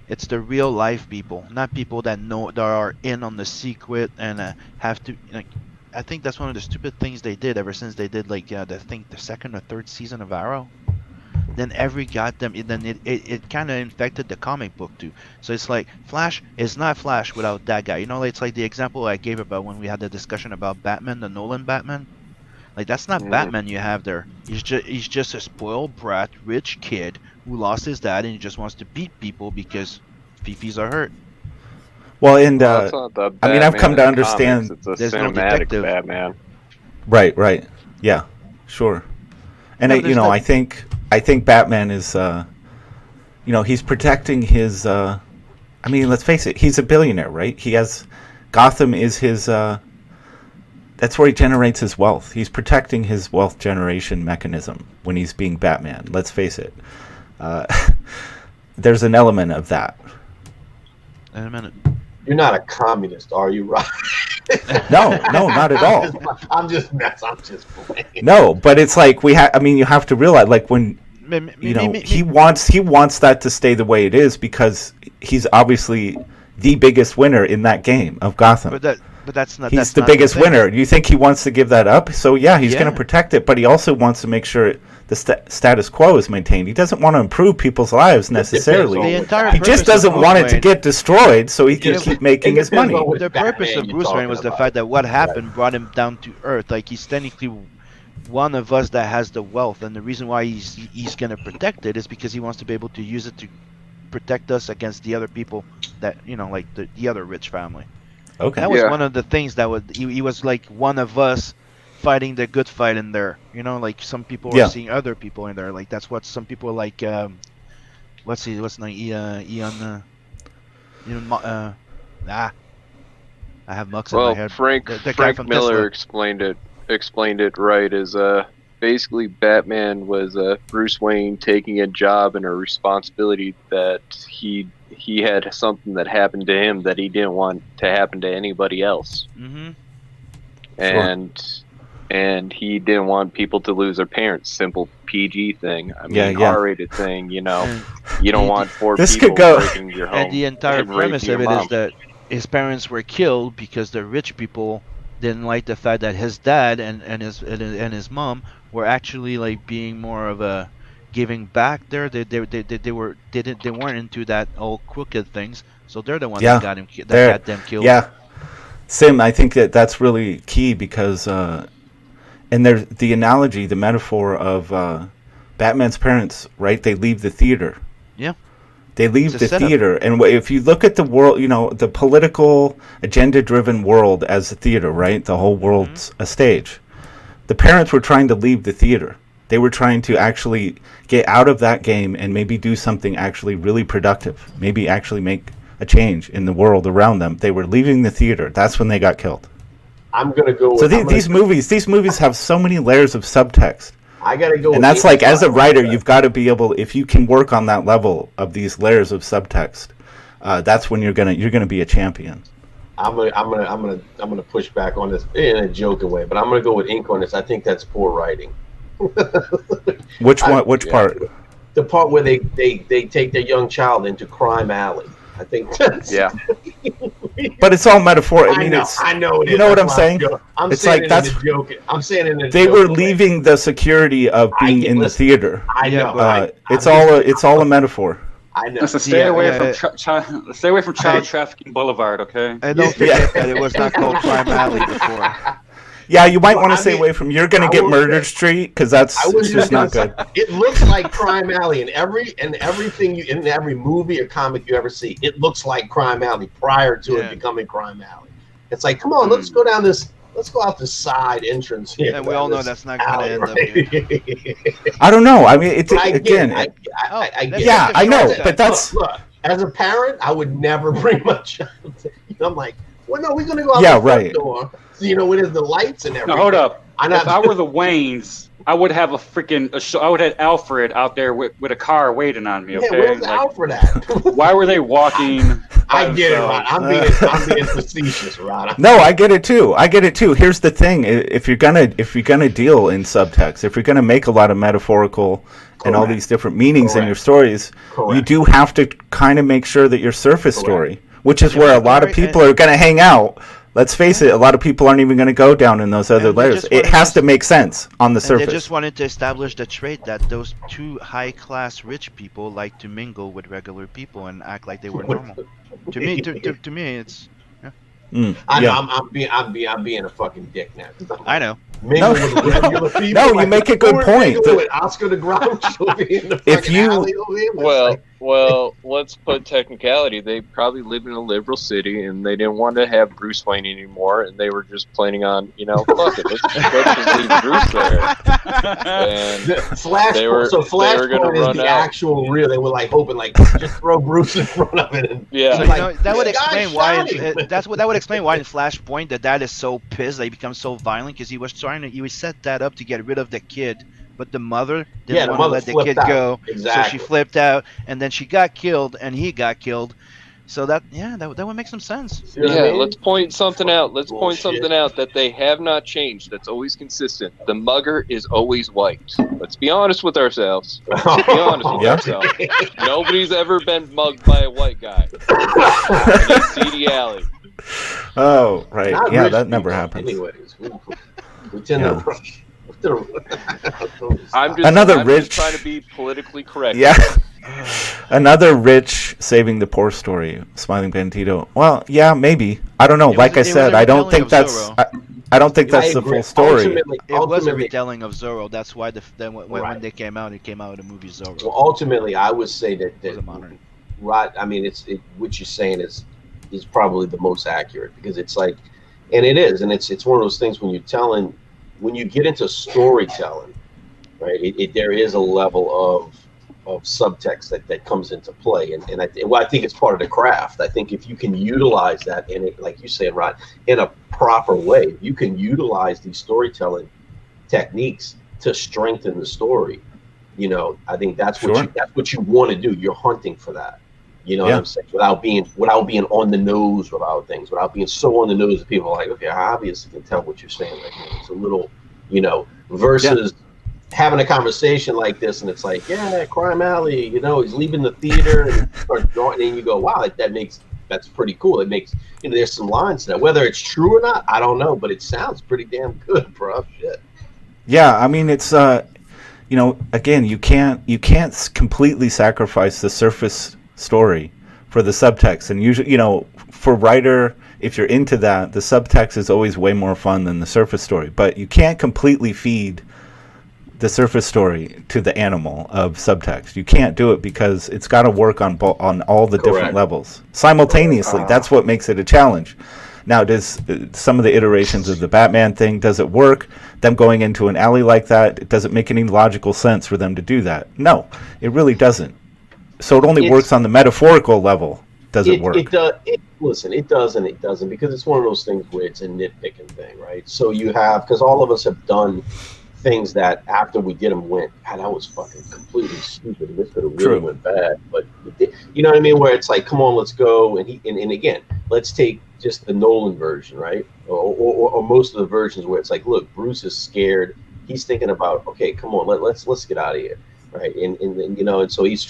It's the real life people, not people that are in on the secret and have to. I think that's one of the stupid things they did ever since they did the second or third season of Arrow. Then it kind of infected the comic book too. So it's like Flash is not Flash without that guy. It's like the example I gave about when we had the discussion about Batman, the Nolan Batman. Like that's not Batman you have there. He's just a spoiled brat, rich kid who lost his dad and he just wants to beat people because fifis are hurt. Well, and it's not the I mean, I've come to Batman in understand. comics, it's a There's no cinematic detective. Batman. Right. Yeah, sure. And No, I think Batman is, he's protecting his. I mean, let's face it, he's a billionaire, right? Gotham is his. That's where he generates his wealth. He's protecting his wealth generation mechanism when he's being Batman. Let's face it. There's an element of that. In a minute. You're not a communist, are you, Rob? No, not at all. I'm just playing. No, but it's like you have to realize, like, when he wants that to stay the way it is because he's obviously the biggest winner in that game of Gotham. But that's not. He's that's the not biggest thing. winner. You think he wants to give that up? So yeah, he's going Yeah. to protect it, but he also wants to make sure the status quo is maintained. He doesn't want to improve people's lives necessarily. The entire He just purpose of doesn't Bruce want it to Wayne- get destroyed so he can keep making his money. Which The purpose Batman of you're Bruce Wayne talking was the about. fact that what happened brought him down to earth. Like he's technically one of us that has the wealth, and the reason why he's gonna protect it is because he wants to be able to use it to protect us against the other people that like the other rich family. Okay. That was Yeah. one of the things that he was like one of us fighting the good fight in there. Like some people Yeah. are seeing other people in there. Like that's what some people like. What's his name? Ian. I have mucks in my Well, head. Frank The guy Frank from Miller Tesla. explained it right. Is basically Batman was Bruce Wayne taking a job and a responsibility that he had something that happened to him that he didn't want to happen to anybody else, Mm-hmm. and he didn't want people to lose their parents. Simple PG thing. I mean, Yeah. R-rated thing. You don't And want four This people could go- breaking your home. And the entire and raping premise your of it mom. is that his parents were killed because the rich people didn't like the fact that his dad and his mom were actually like being more of a giving back there. They weren't into that all crooked things. So they're the ones Yeah. that They're- got them killed. Yeah. Sim, I think that's really key because, and there's the analogy, the metaphor of Batman's parents, right? They leave the theater. Yeah. They leave It's a the setup. theater. And if you look at the world, the political, agenda-driven world as a theater, right? The whole world's a stage. The parents were trying to leave the theater. They were trying to actually get out of that game and maybe do something actually really productive. Maybe actually make a change in the world around them. They were leaving the theater. That's when they got killed. I'm gonna go. So I'm gonna- these movies have so many layers of subtext. I gotta go. And with that's like, as a 85. writer, you've got to be able, if you can work on that level of these layers of subtext, that's when you're gonna be a champion. I'm gonna push back on this in a joking way, but I'm gonna go with ink on this. I think that's poor writing. Which one? Which part? The part where they take their young child into crime alley. I think that's But it's all metaphor. I mean, I know. You know what I'm saying? It's like that's joking. I'm saying it in a they were leaving the security of being in the theater. I know. It's all a metaphor. I know. Listen, stay away from Child Trafficking Boulevard, okay? And don't forget that it was not called Crime Alley before. Yeah, you might want to stay away from. You're going to get Murder Street because that's just not good. It looks like Crime Alley in everything in every movie or comic you ever see. It looks like Crime Alley prior to it becoming Crime Alley. It's like, come on, let's go down this. Let's go out the side entrance here. And we all know that's not going to end up good. I don't know. I mean, it's I again. I know, but that's look. As a parent, I would never bring my child. I'm like, well, no, we're going to go out the front door. Where there's the lights and everything. Now, hold up. If I were the Waynes, I would have I would have Alfred out there with a car waiting on me. Okay, where's Alfred at? Why were they walking? I get it, Rod. I'm being facetious, Rod. No, I get it too. Here's the thing: if you're gonna deal in subtext, if you're gonna make a lot of metaphorical and all these different meanings in your stories, you do have to kind of make sure that your surface story, which is where a lot of people are gonna hang out. Let's face it, a lot of people aren't even going to go down in those other layers. It has to make sense on the surface. They just wanted to establish the trait that those two high-class rich people like to mingle with regular people and act like they were normal. To me, it's. Yeah. I know. I'm being a fucking dick now. I know. No, you make a good point. Oscar the Grouch will be in the fucking alley over here. Well, let's put technicality. They probably lived in a liberal city, and they didn't want to have Bruce Wayne anymore, and they were just planning on, fuck it, let's just leave Bruce there. And Flashpoint is the actual real. They were like hoping, just throw Bruce in front of it. And that would explain why. That would explain why in Flashpoint the dad is so pissed that he becomes so violent because he was set that up to get rid of the kid. But the mother didn't want to let the kid go, so she flipped out, and then she got killed, and he got killed. So that would make some sense. Let's point something out. Let's point something out that they have not changed. That's always consistent. The mugger is always white. Let's be honest with ourselves. Nobody's ever been mugged by a white guy in a seedy alley. Oh, right. That never happens. Anyways, we tend to. I'm just trying to be politically correct. Yeah. Another rich saving the poor story, Smiling Bandito. Well, yeah, maybe. I don't know. Like I said, I don't think that's. I don't think that's the full story. It was a retelling of Zorro. That's why when they came out, it came out with the movie Zorro. Well, ultimately, I would say that Rod. I mean, what you're saying is probably the most accurate because it's like, and it is, and it's one of those things when you get into storytelling, right? There is a level of subtext that comes into play, and I think it's part of the craft. I think if you can utilize that in it, like you said, Rod, in a proper way, you can utilize these storytelling techniques to strengthen the story. I think that's what you want to do. You're hunting for that. You know what I'm saying? Without being on the nose about things, without being so on the nose that people are like, okay, I obviously can tell what you're saying right here. It's a little, versus having a conversation like this, and it's like, Crime Alley, he's leaving the theater and starts drawing, and you go, wow, that's pretty cool. It makes, there's some lines to that. Whether it's true or not, I don't know, but it sounds pretty damn good, bro. Shit. Yeah, I mean, it's again, you can't completely sacrifice the surface story for the subtext, and usually for writer, if you're into that, the subtext is always way more fun than the surface story, but you can't completely feed the surface story to the animal of subtext. You can't do it because it's got to work on all the different levels simultaneously. That's what makes it a challenge. Now, does some of the iterations of the Batman thing, does it work? Them going into an alley like that, does it make any logical sense for them to do that? No, it really doesn't. So it only works on the metaphorical level. Does it work? It does. Listen, it does and it doesn't, because it's one of those things where it's a nitpicking thing, right? So you have, because all of us have done things that after we did them went, God, that was fucking completely stupid. This could have really went bad. But you know what I mean? Where it's like, come on, let's go. And again, let's take just the Nolan version, right? Or most of the versions where it's like, look, Bruce is scared. He's thinking about, okay, come on, let's get out of here, right? And and so he's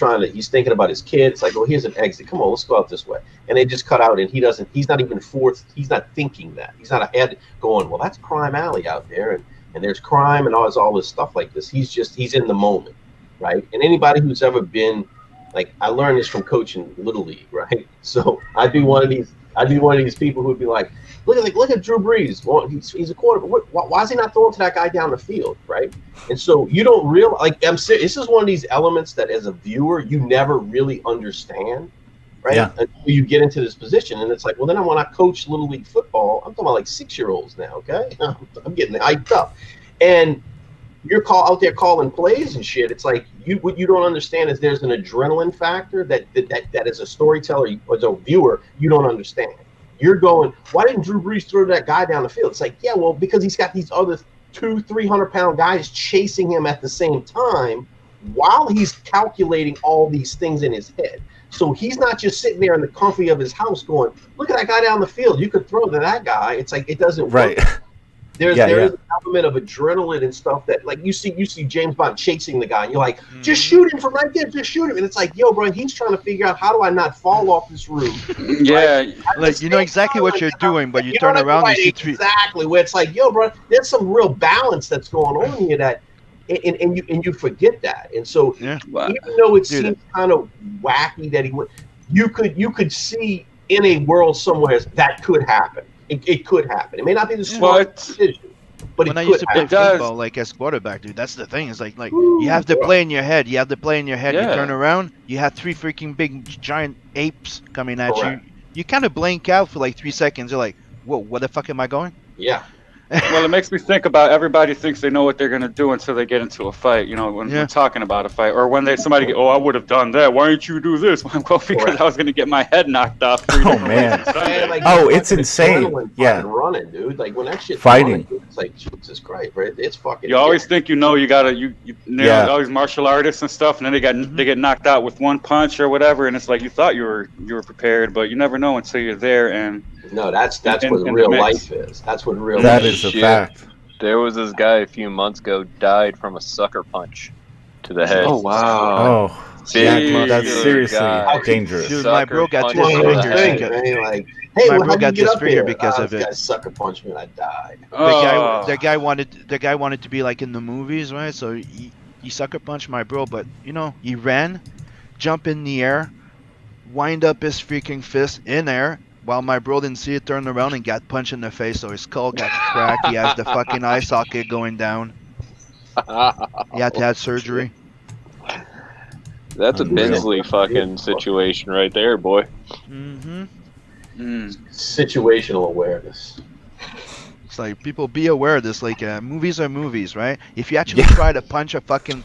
thinking about his kid. It's like, oh, here's an exit. Come on, let's go out this way. And they just cut out, and he's not even forced. He's not thinking that. He's not ahead going, well, that's Crime Alley out there, and there's crime and all this stuff like this. He's in the moment, right? And anybody who's ever been, like, I learned this from coaching Little League, right? So I'd be one of these people who'd be like, look at Drew Brees. Well, he's a quarterback. Why is he not throwing to that guy down the field, right? And so you don't realize, like, I'm serious. This is one of these elements that as a viewer you never really understand, right? Yeah. Until you get into this position, and it's like, well, then when I coach Little League football, I'm talking about like 6-year-olds now, okay? I'm getting hyped up, and you're out there calling plays and shit. It's like what you don't understand is there's an adrenaline factor that as a storyteller, as a viewer, you don't understand. You're going, why didn't Drew Brees throw that guy down the field? It's like, yeah, well, because he's got these other 200-300-pound guys chasing him at the same time while he's calculating all these things in his head. So he's not just sitting there in the comfy of his house going, look at that guy down the field. You could throw to that guy. It's like, it doesn't work. There is an element of adrenaline and stuff that, like, you see James Bond chasing the guy, and you're like, just shoot him from right there, just shoot him. And it's like, yo, bro, he's trying to figure out, how do I not fall off this roof? Yeah, like, you know exactly what you're doing, but you turn around and you see exactly where it's like, yo, bro, there's some real balance that's going on here that, and you forget that. And so even though it seems kind of wacky that you could see in a world somewhere that could happen. It could happen. It may not be the smart decision, but when it I could used to play happen. football, like, as quarterback, dude, that's the thing. It's like you have to play in your head. You turn around, you have 3 freaking big giant apes coming at you. You kind of blank out for like 3 seconds. You're like, whoa, where the fuck am I going? Yeah. Well, it makes me think about everybody thinks they know what they're going to do until they get into a fight, you know, when we're talking about a fight. Or when somebody get, I would have done that. Why didn't you do this? Well, because I was going to get my head knocked off. Man. It's insane. Yeah. Running, dude. Like, when that shit fighting. Running, it's like, Jesus Christ, right? It's fucking. You always think you gotta, all these martial artists and stuff, and then they get knocked out with one punch or whatever, and it's like you thought you were prepared, but you never know until you're there. And no, that's what real life is. That's what real life is. That is a fact. There was this guy a few months ago died from a sucker punch to the head. Oh wow! Oh, that's seriously dangerous. Dude, my bro got disfigured. My bro got disfigured because of it. Sucker punched me and I died. The guy wanted to be like in the movies, right? So he sucker punched my bro, but he ran, jumped in the air, wind up his freaking fist in air. While my bro didn't see it, turned around and got punched in the face, so his skull got cracked. He has the fucking eye socket going down. He had to have surgery. That's a Bensley fucking situation right there, boy. Situational awareness. It's like, people, be aware of this. Like, movies are movies, right? If you actually try to punch a fucking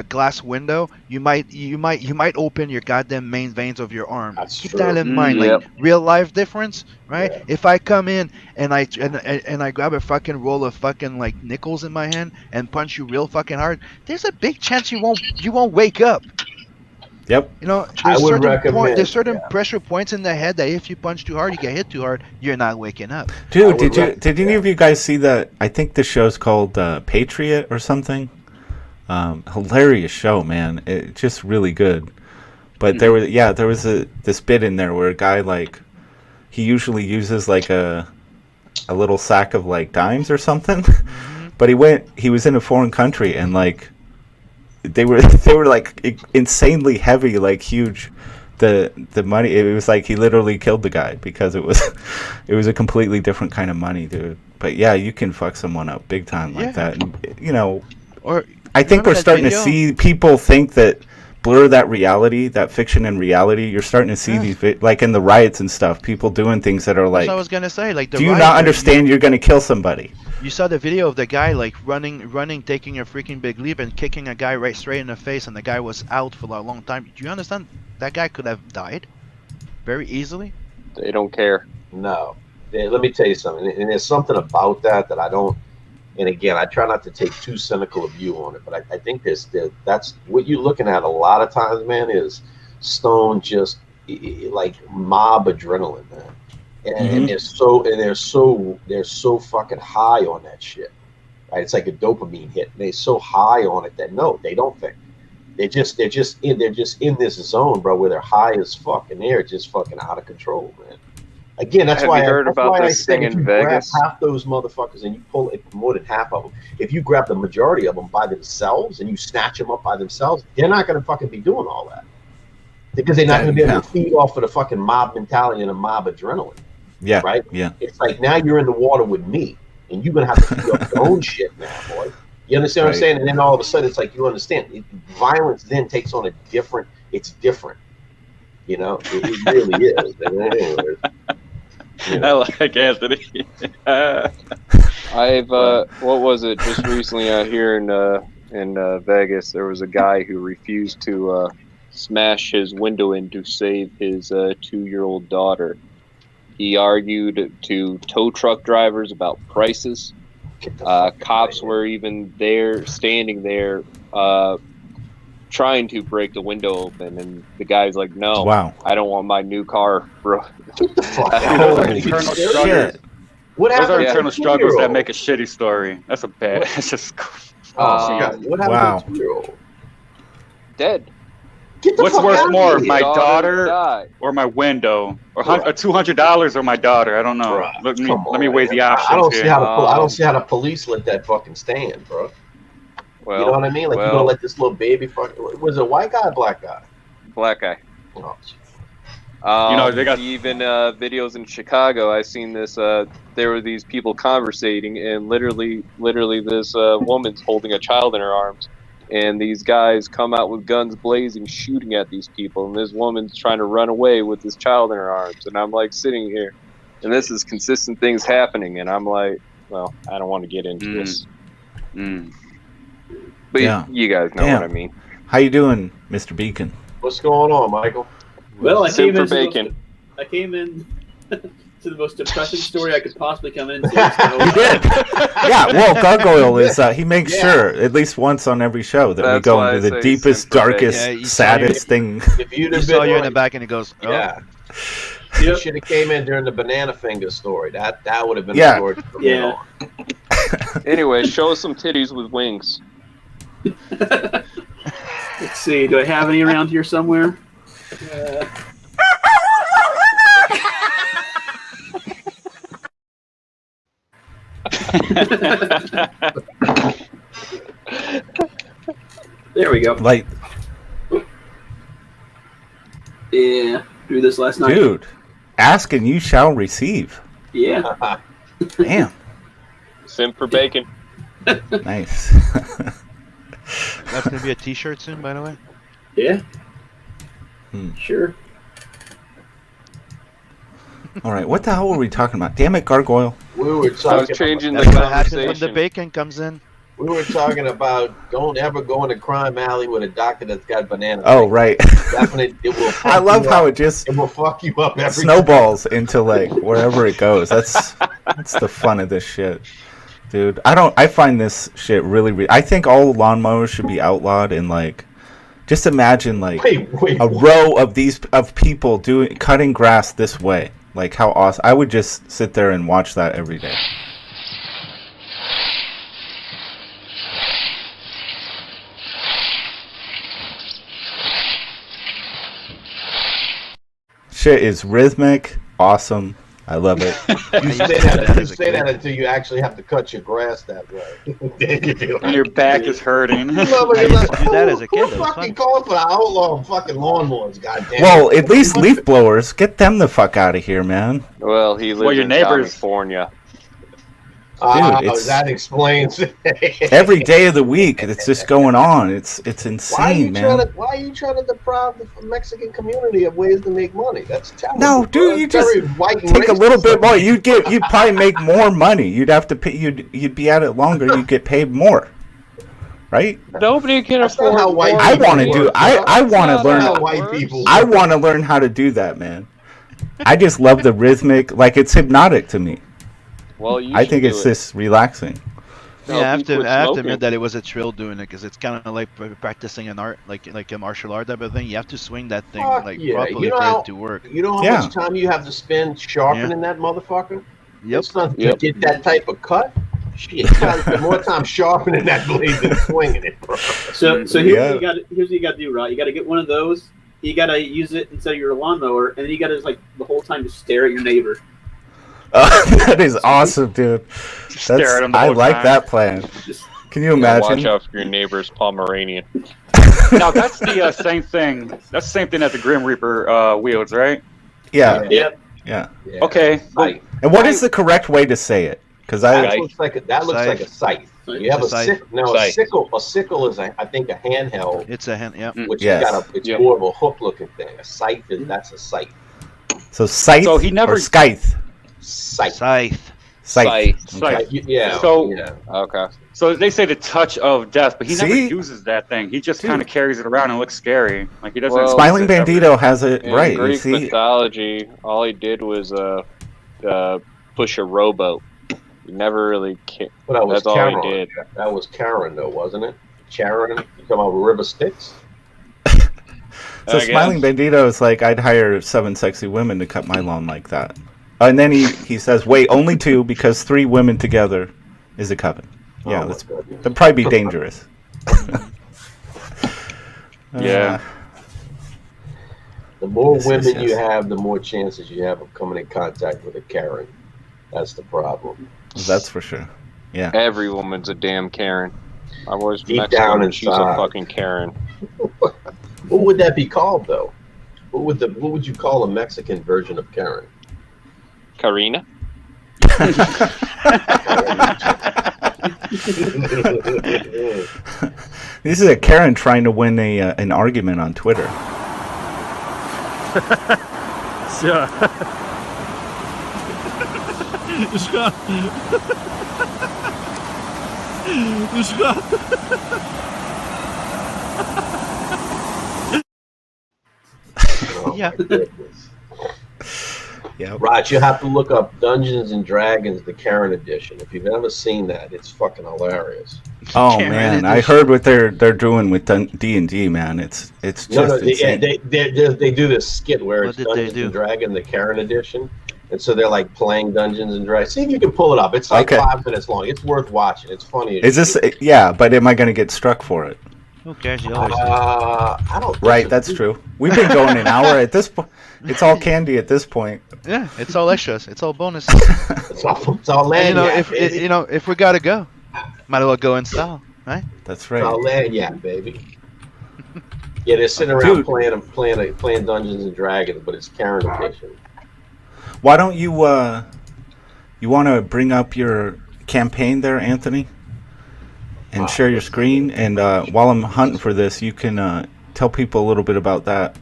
glass window, you might open your goddamn main veins of your arm. Keep that in mind. Like, real life difference, right? Yeah. If I come in and I grab a fucking roll of fucking like nickels in my hand and punch you real fucking hard, there's a big chance you won't wake up. Yep. There's certain pressure points in the head that if you punch too hard, you get hit too hard, you're not waking up. Dude, did any of you guys see that? I think the show's called Patriot or something. Hilarious show, man. It's just really good. But there was this bit in there where a guy, like, he usually uses like a little sack of like dimes or something. But he was in a foreign country, and like they were like insanely heavy, like huge. The money, it was like he literally killed the guy because it was a completely different kind of money, dude. But yeah, you can fuck someone up big time like that, and Or I think we're starting to see people think that blur that reality, that fiction and reality. You're starting to see these, like in the riots and stuff, people doing things that are like. I was gonna say, like, do you not understand you're gonna kill somebody? You saw the video of the guy like running, taking a freaking big leap and kicking a guy right straight in the face, and the guy was out for a long time. Do you understand? That guy could have died very easily. They don't care. No. Let me tell you something. And there's something about that I don't. And again, I try not to take too cynical a view on it, but I think that's what you're looking at a lot of times, man, is stone just like mob adrenaline, man. and they're so fucking high on that shit. Right? It's like a dopamine hit. And they're so high on it that no, they don't think. They're just in this zone, bro, where they're high as fuck and they're just fucking out of control, man. Again, that's why I said if you grab half those motherfuckers and you pull it, more than half of them, if you grab the majority of them by themselves and you snatch them up by themselves, they're not going to fucking be doing all that. Because they're not going to be able to feed off of the fucking mob mentality and the mob adrenaline. Yeah. Right? Yeah. It's like now you're in the water with me and you're going to have to feed off your own shit now, boy. You understand what I'm saying? And then all of a sudden it's like you understand. Violence then takes on it's different. You know? It really is. And anyways, you know. I like Anthony. I've what was it? Just recently out here in Vegas, there was a guy who refused to smash his window in to save his 2-year-old daughter. He argued to tow truck drivers about prices. Cops were even there, standing there, trying to break the window open, and the guy's like, "No, I don't want my new car, bro." Get the fuck out. Those are internal struggles. What happened? Those are internal struggles that make a shitty story. That's a bad. It's just. What happened to 2-year-old? Dead. What's worth more, my daughter or my window, or $200 or my daughter? I don't know. Bruh, let me weigh the options. I don't see how the police let that fucking stand, bro. Well, you know what I mean? Like you're gonna let this little baby was it a white guy or black guy? Black guy. Oh, they got even videos in Chicago. I seen this. There were these people conversating, and literally, this woman's holding a child in her arms, and these guys come out with guns blazing, shooting at these people, and this woman's trying to run away with this child in her arms, and I'm like sitting here, and this is consistent things happening, and I'm like, well, I don't want to get into this. But you guys know what I mean. How you doing, Mr. Beacon? What's going on, Michael? Well, I came in bacon. to the most depressing story I could possibly come into. You did. Yeah, well, Gargoyle is, he makes sure, at least once on every show, that we go into the deepest, darkest, saddest thing. If you'd He have saw been you in the back and he goes, oh. Yeah. You should have came in during the banana finger story. That would have been the story. Yeah. Anyway, show us some titties with wings. Let's see. Do I have any around here somewhere? There we go. Like, yeah, do this last night. Dude, ask and you shall receive. Yeah. Damn. Simp for bacon. Nice. That's gonna be a T-shirt soon, by the way. Yeah. Sure. All right, what the hell were we talking about? Damn it, Gargoyle. We were talking. I was changing the That's what happens when conversation. the bacon comes in. We were talking about don't ever go in a crime alley with a doctor that's got banana. Oh, right. Definitely, it will. I love how it just will fuck you up every snowballs into like wherever it goes. That's the fun of this shit, dude. I find this shit really. I think all lawnmowers should be outlawed and like. Just imagine like a row of people cutting grass this way. Like how awesome! I would just sit there and watch that every day. Shit is rhythmic, awesome. I love it. You say that until you actually have to cut your grass that way. And your back is hurting. I used to do that as a kid. Who fucking calling for the outlaw fucking lawnmowers, goddamn? Well, at least leaf blowers, get them the fuck out of here, man. Well, he lives in California. Dude, that explains it. Every day of the week, it's just going on. It's insane, man. Why are you trying to deprive the Mexican community of ways to make money? That's terrible. No, dude, you just take a little bit more. You'd probably make more money. You'd have to pay. You'd be at it longer. You'd get paid more, right? Nobody can afford. I want to do. I want to learn. White people. I want to learn how to do that, man. I just love the rhythmic. Like it's hypnotic to me. Well, I think it's just relaxing. Yeah, I have people to. quit I have to smoking. admit that it was a thrill doing it because it's kind of like practicing an art, like a martial art type of thing. You have to swing that thing Fuck like yeah. properly You know for how- it to work. You know how Yeah. much time you have to spend sharpening that motherfucker? Yep. It's not Yep. to get that type of cut. Shit, you gotta spend more time sharpening that blade than swinging it, bro. So here's Yeah. what you got to do, Rod. You got to get one of those. You got to use it instead of your lawnmower, and then you got to just like the whole time just stare at your neighbor. That is awesome, dude. Stare at him the I whole like time. that plan. Can you Yeah, watch imagine? out for your neighbor's Pomeranian. Now that's the same thing. That's the same thing that the Grim Reaper wields, right? Yeah, Yep. yeah. Yeah. Okay. Scythe. And what is the correct way to say it? Because That I looks like a scythe. You have a Scythe. sickle. Now Scythe. a sickle is I think a handheld, It's a hand. Yep. which Yes. has got it's Yep. more of a hook looking thing. A scythe that's a scythe. so scythe So he never- or scythe? Scythe. Scythe. Scythe. Scythe. Okay. Like, yeah. So- yeah. Okay. So they say the touch of death, but he never See? uses that thing. He just Dude. kind of carries it around and looks scary. Like he doesn't. Well, Smiling use it ever. Bandito has it In right. You Greek see, mythology, all he did was push a rowboat. He never really. But that was That's all he Charon. did. That was Charon, though, wasn't it? Charon. You talking about River Styx? so I Smiling guess. Bandito is like, I'd hire 7 sexy women to cut my lawn like that. And then he says, wait, only 2 because 3 women together is a coven. Yeah, Oh, that's my goodness. that'd probably be dangerous. Yeah. The more Yes, women yes, you yes. have, the more chances you have of coming in contact with a Karen. That's the problem. That's for sure. Yeah. Every woman's a damn Karen. I was Deep Mexican. down And she's a inside. fucking Karen. What would that be called, though? What would you call a Mexican version of Karen? Karina. This is a Karen trying to win an argument on Twitter. Sure. Oh, Yeah. my goodness. Yeah. Raj, you have to look up Dungeons and Dragons, the Karen edition. If you've never seen that, it's fucking hilarious. Oh Karen man, I edition. heard what they're doing with D&D, man. It's just insane. They do this skit where What it's did they Dungeons do? and Dragons, the Karen edition, and so they're like playing Dungeons and Dragons. See if you can pull it up. It's like Okay. 5 minutes long. It's worth watching. It's funny. Is this? Yeah, but am I going to get struck for it? Who cares? You always do. I don't. think Right, so. that's true. We've been going an hour at this point. It's all candy at this point. Yeah, it's all extras. It's all bonus. It's all And, land. if we gotta go, might as well go in style, right? That's It's all right. land, yeah, baby. Yeah, they're sitting around Dude. playing Dungeons and Dragons, but it's Karen edition. Why don't you you want to bring up your campaign there, Anthony, and share your screen? And while I'm hunting for this, you can tell people a little bit about that.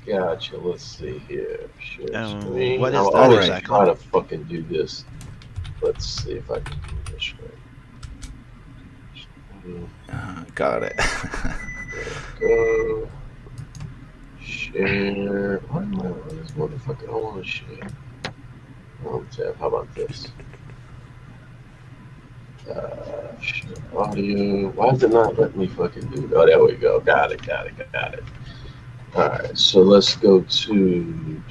Gotcha. Let's see here. Share screen. What is I'm that always exactly? trying to fucking do this. Let's see if I can do this right. Got it. Go. Share. Why am I on this motherfucker? I want to share. Tab. How about this? Share audio. Why is it not letting me fucking do it? Oh, there we go. Got it. All right, so let's go to.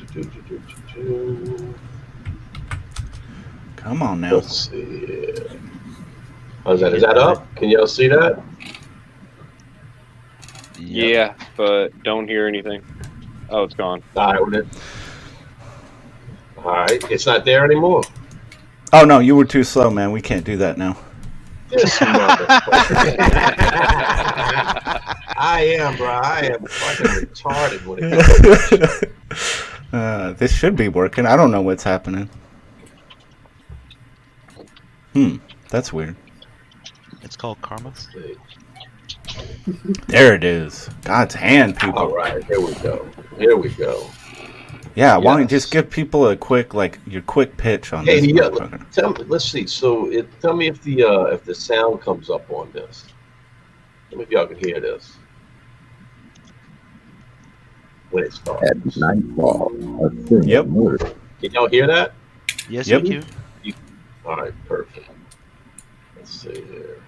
Come on now. Let's see here. How's that? Is that up? Can y'all see that? Yeah, but don't hear anything. Oh, it's gone. All right, it's not there anymore. Oh no, you were too slow, man. We can't do that now. This motherfucker. I am, bro. I am fucking retarded when it comes to This should be working. I don't know what's happening. That's weird. It's called karma. this. There it is. God's hand, people. All right, here we go. Here we go. Yeah, why don't you Yes. just give people a quick, your quick pitch on Hey, this yeah, motherfucker? tell me. Let's see. So, tell me if the sound comes up on this. Tell me if y'all can hear this when it starts. At nightfall, a thing Yep. of murder. Can y'all hear that? Yes, Yep. you. All right, perfect. Let's see here.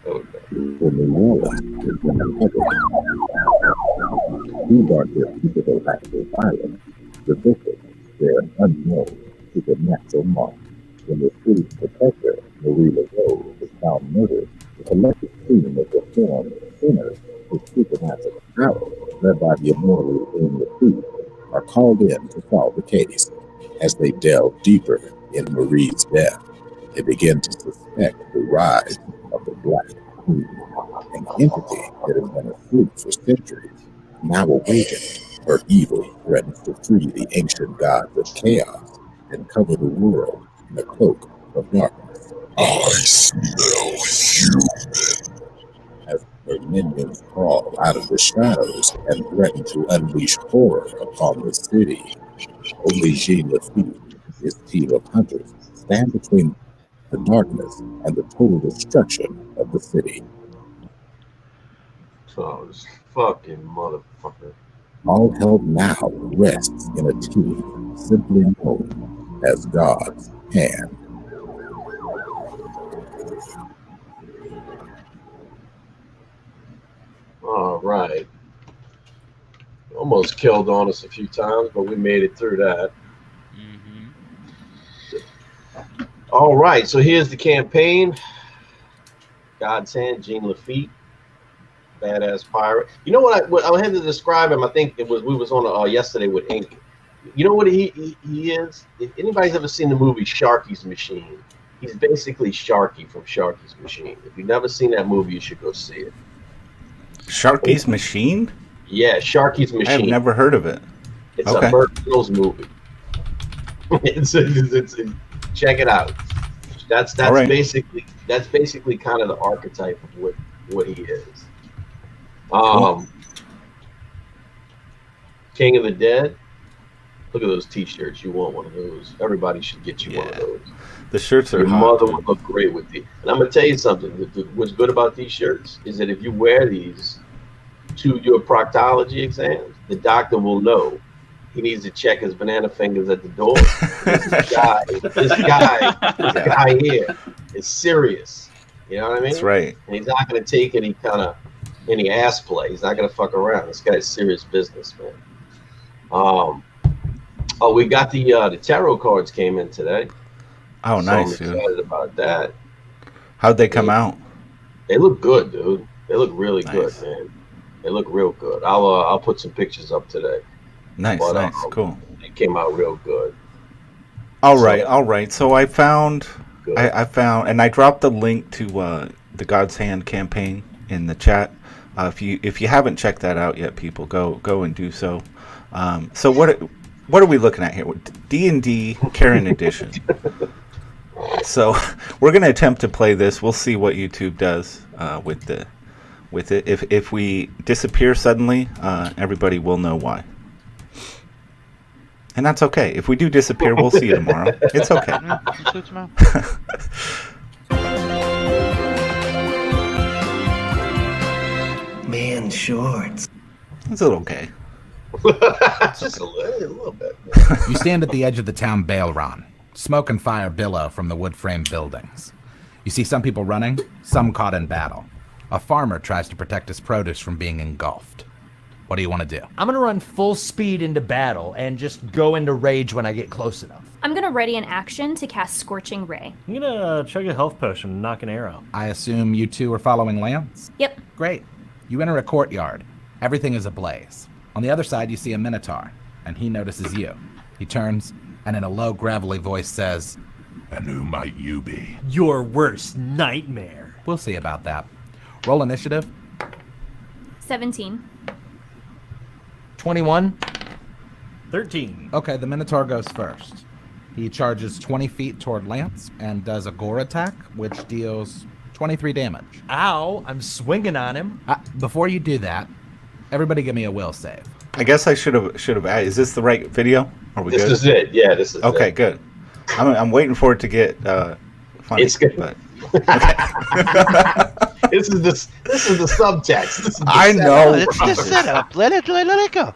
Okay. The Nuala is in the public. These are their typical active violence. The victims, their unknown supernatural mark. When the city's protector, Marie Laveau, was found murdered, the collective team of reformed sinners with supernatural power, led by the immortal Jean Lafitte, are called in to solve the case. As they delve deeper in Marie's death, they begin to suspect the rise of the Black Queen, an entity that has been asleep for centuries. Now awakened, her evil threatens to free the ancient gods of chaos and cover the world in a cloak of darkness. I smell human. As her minions crawl out of the shadows and threaten to unleash horror upon the city, only Jean Lafitte and his team of hunters stand between the darkness and the total destruction of the city. So this fucking motherfucker. All help now rests in a team simply known as God's Hand. All right. Almost killed on us a few times, but we made it through that. All right, so here's the campaign. God's Hand, Jean Lafitte, badass pirate. You know what I had to describe him? I think we was on yesterday with Ink. You know what he is? If anybody's ever seen the movie Sharky's Machine, he's basically Sharky from Sharky's Machine. If you've never seen that movie, you should go see it. Sharky's Machine? Yeah, Sharky's Machine. I've never heard of it. It's a Burt Reynolds movie. it's check it out. That's right. basically kind of the archetype of what he is. Cool. King of the Dead. Look at those T-shirts. You want one of those? Everybody should get you one of those. The shirts are Your hot. mother would look great with these. And I'm gonna tell you something. What's good about these shirts is that if you wear these to your proctology exams, the doctor will know he needs to check his banana fingers at the door. This guy here is serious. You know what I mean? That's right. And he's not going to take any ass play. He's not going to fuck around. This guy's serious business, man. We got the tarot cards came in today. Oh, so nice, I'm dude. excited about that. How'd they come out? They look good, dude. They look really Nice. good, man. They look real good. I'll put some pictures up today. Nice, nice, cool. It came out real good. All right. So I found, and I dropped the link to the God's Hand campaign in the chat. If you haven't checked that out yet, people, go and do so. So what are we looking at here? D&D Karen Edition. So we're going to attempt to play this. We'll see what YouTube does with it. If we disappear suddenly, everybody will know why. And that's okay. If we do disappear, we'll see you tomorrow. It's okay. See you tomorrow. Man shorts. It's a little okay. Just a little bit. You stand at the edge of the town Bailron. Smoke and fire billow from the wood frame buildings. You see some people running, some caught in battle. A farmer tries to protect his produce from being engulfed. What do you want to do? I'm gonna run full speed into battle and just go into rage when I get close enough. I'm gonna ready an action to cast Scorching Ray. I'm gonna chug a health potion and knock an arrow. I assume you two are following Lance? Yep. Great. You enter a courtyard. Everything is ablaze. On the other side, you see a Minotaur, and he notices you. He turns, and in a low, gravelly voice says, "And who might you be?" Your worst nightmare. We'll see about that. Roll initiative. 17. 21. 13. Okay, the Minotaur goes first. He charges 20 feet toward Lance and does a gore attack, which deals 23 damage. Ow, I'm swinging on him. Before you do that, everybody give me a will save. I guess I should have added. Is this the right video? Are we This good? is it. Yeah, this is okay, it. good. I'm waiting for it to get funny. It's good. But, This is the subtext. This is the I know. It's the setup. Let it go.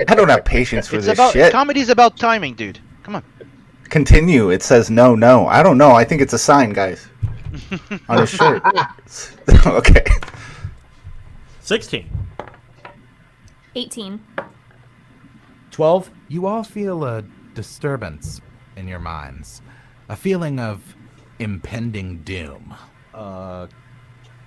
I don't have patience for It's this about shit. comedy's about timing, dude. Come on. Continue. It says no. I don't know. I think it's a sign, guys. on his shirt. Okay. 16. 18. 12. You all feel a disturbance in your minds. A feeling of impending doom.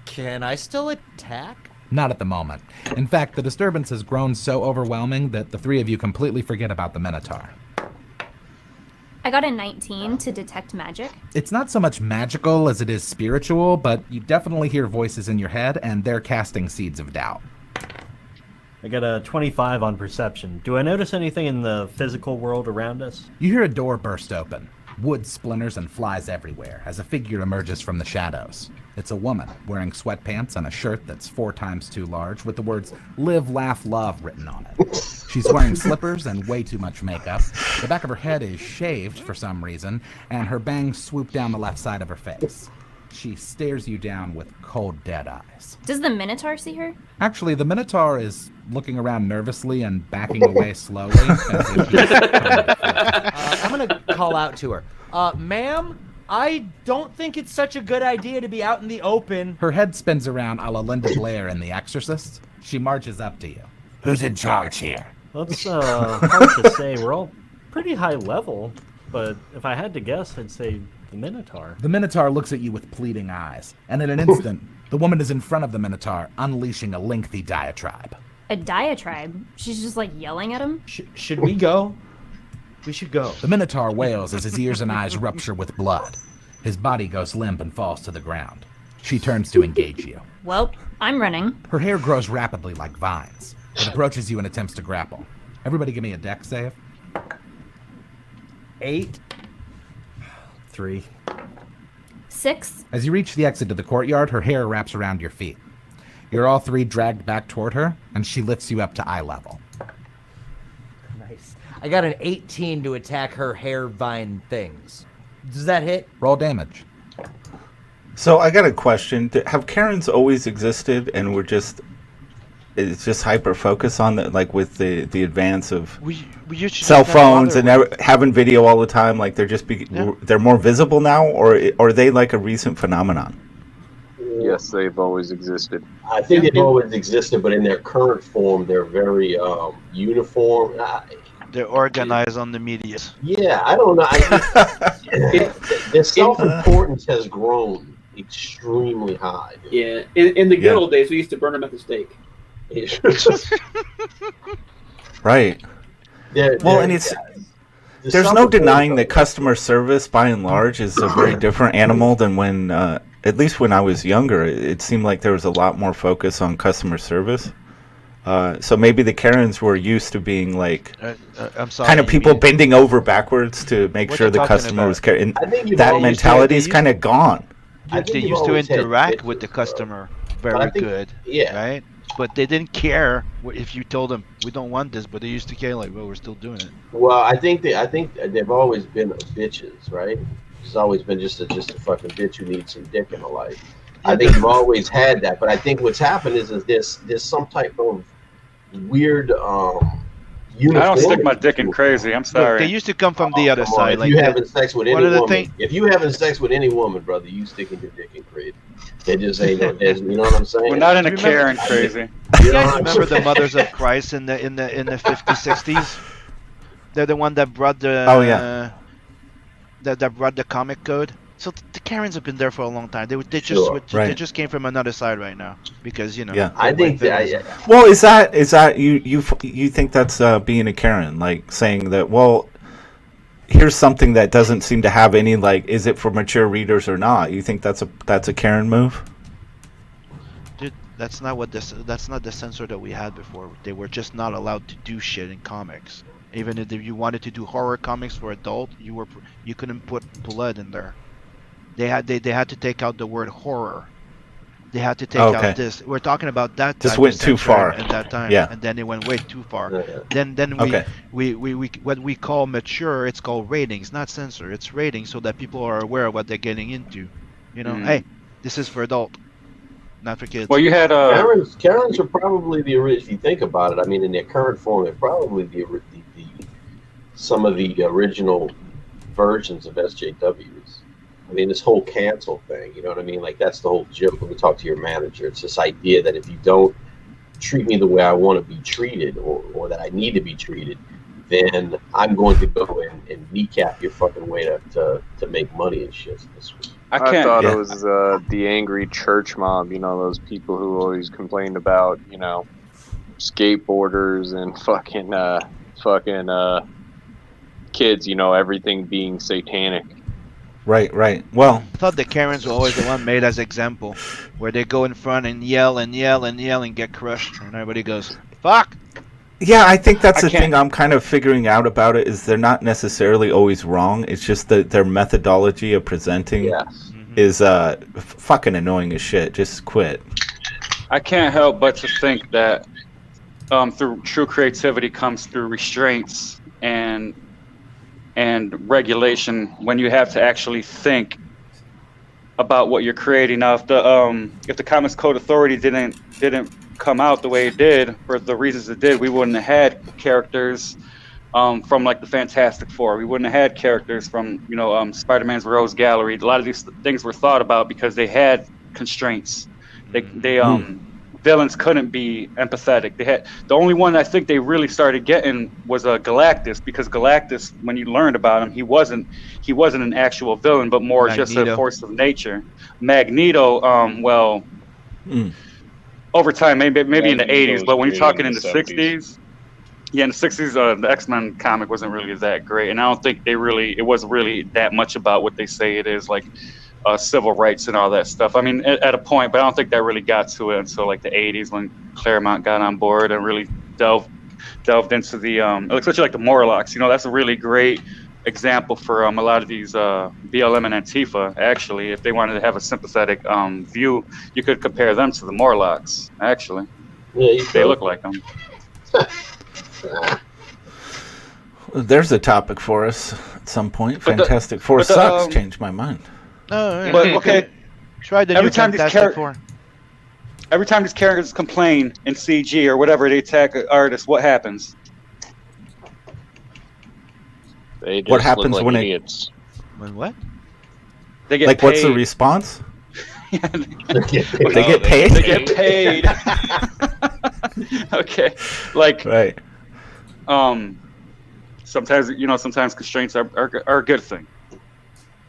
Can I still attack? Not at the moment. In fact, the disturbance has grown so overwhelming that the three of you completely forget about the Minotaur. I got a 19 to detect magic. It's not so much magical as it is spiritual, but you definitely hear voices in your head, and they're casting seeds of doubt. I got a 25 on perception. Do I notice anything in the physical world around us? You hear a door burst open. Wood splinters and flies everywhere as a figure emerges from the shadows. It's a woman wearing sweatpants and a shirt that's 4 times too large with the words "Live, Laugh, Love" written on it. She's wearing slippers and way too much makeup. The back of her head is shaved for some reason, and her bangs swoop down the left side of her face. She stares you down with cold, dead eyes. Does the Minotaur see her? Actually, the Minotaur is looking around nervously and backing away slowly. As if he's I'm going to call out to her. Ma'am, I don't think it's such a good idea to be out in the open. Her head spins around a la Linda Blair in The Exorcist. She marches up to you. Who's in charge here? That's hard to say. We're all pretty high level, but if I had to guess, I'd say the Minotaur. The Minotaur looks at you with pleading eyes, and in an instant, the woman is in front of the Minotaur, unleashing a lengthy diatribe. A diatribe? She's just like yelling at him? Should we go? We should go. The Minotaur wails as his ears and eyes rupture with blood. His body goes limp and falls to the ground. She turns to engage you. Well, I'm running. Her hair grows rapidly like vines. It approaches you and attempts to grapple. Everybody give me a dex save. 8. 3. 6. As you reach the exit of the courtyard, her hair wraps around your feet. You're all three dragged back toward her, and she lifts you up to eye level. Nice. I got an 18 to attack her hair vine things. Does that hit? Roll damage. So I got a question. Have Karens always existed, and it's just hyper focus on the, like, with the advance of We used to cell just have phones and other- having video all the time? Like they're more visible now, or are they like a recent phenomenon? Yes, they've always existed. I think they've always existed, but in their current form, they're very uniform. They're organized on the media. Yeah, I don't know. Their self-importance has grown extremely high. Dude. Yeah, in the good old days, we used to burn them at the stake. Right. And there's no denying that customer service, by and large, is a very different animal than when, at least when I was younger, it seemed like there was a lot more focus on customer service. So maybe the Karens were used to being like I'm sorry, kind of people bending over backwards to make sure the customer was caring. That mentality is kind of gone. They used to interact with the customer very good, right? But they didn't care if you told them we don't want this, but they used to care, like, well, we're still doing it. Well, I think they've always been bitches, right? It's always been just a fucking bitch who needs some dick in her life. I think you've always had that, but I think what's happened is there's some type of weird uniformity. I don't stick my dick in crazy. I'm sorry. Look, they used to come from the other side. If like you having sex with any woman, if you having sex with any woman, brother, you sticking your dick in crazy. They just ain't no. You know what I'm saying? We're not in a Karen crazy. You guys remember the Mothers of Christ in the 50s, 60s? They're the one that brought the that brought the comic code. So the Karens have been there for a long time. They just came from another side right now because I think that. Well, is that you think that's being a Karen, like saying that, well, here's something that doesn't seem to have any, like, is it for mature readers or not? You think that's a Karen move? Dude, that's not the censor that we had before. They were just not allowed to do shit in comics. Even if you wanted to do horror comics for adult, you couldn't put blood in there. They had to take out the word horror. They had to take out this. We're talking about that. Just went too far at that time. Yeah. And then it went way too far. Then we what we call mature, it's called ratings, not censor. It's ratings so that people are aware of what they're getting into. Hey, this is for adult, not for kids. Well, you had Karens are probably the original. If you think about it, I mean, in their current form, they're probably some of the original versions of SJWs. I mean, this whole cancel thing, you know what I mean? Like, that's the whole joke when you talk to your manager. It's this idea that if you don't treat me the way I want to be treated, or that I need to be treated, then I'm going to go and kneecap your fucking way to make money and shit. I thought it was the angry church mob, those people who always complained about, skateboarders and fucking kids, everything being satanic. Right. Well, I thought the Karens were always the one made as example, where they go in front and yell and yell and yell and get crushed, and everybody goes, "Fuck." Yeah, I think that's the thing I'm kind of figuring out about it, is they're not necessarily always wrong. It's just that their methodology of presenting is fucking annoying as shit. Just quit. I can't help but to think that through true creativity comes through restraints and regulation, when you have to actually think about what you're creating. Now, if the Comics Code Authority didn't come out the way it did, for the reasons it did, we wouldn't have had characters from like the Fantastic Four. We wouldn't have had characters from Spider-Man's Rose Gallery. A lot of these things were thought about because they had constraints. Villains couldn't be empathetic. The only one I think they really started getting was Galactus, because Galactus, when you learned about him, he wasn't an actual villain, but more just a force of nature. Magneto, over time, maybe in the 80s, but when you're talking in the 60s, in the 60s, the X-Men comic wasn't really that great, and I don't think it wasn't really that much about what they say it is, like civil rights and all that stuff. I mean, at a point, but I don't think that really got to it until like the 80s, when Claremont got on board and really delved into the especially like the Morlocks. That's a really great example for a lot of these BLM and Antifa. Actually, if they wanted to have a sympathetic view, you could compare them to the Morlocks. Actually, they look like them. There's a topic for us at some point. Fantastic Four sucks. Changed my mind. Oh, but okay. Try the new Fantastic Four. Every time these characters complain in CG or whatever, they attack artists. What happens? They just what happens look like when idiots. When what? They get like paid. What's the response? They get paid. They get paid. Okay, like right. Sometimes constraints are a good thing,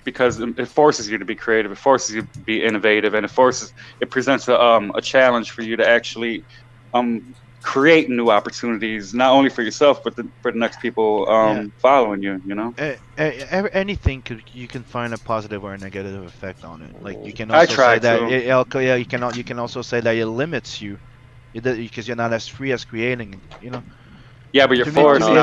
because it forces you to be creative, it forces you to be innovative, and it presents a challenge for you to actually create new opportunities, not only for yourself but for the next people following you. Anything you can find a positive or a negative effect on it. Like you can also say that you can also say that it limits you, because you're not as free as creating it. Yeah, but you're forced. You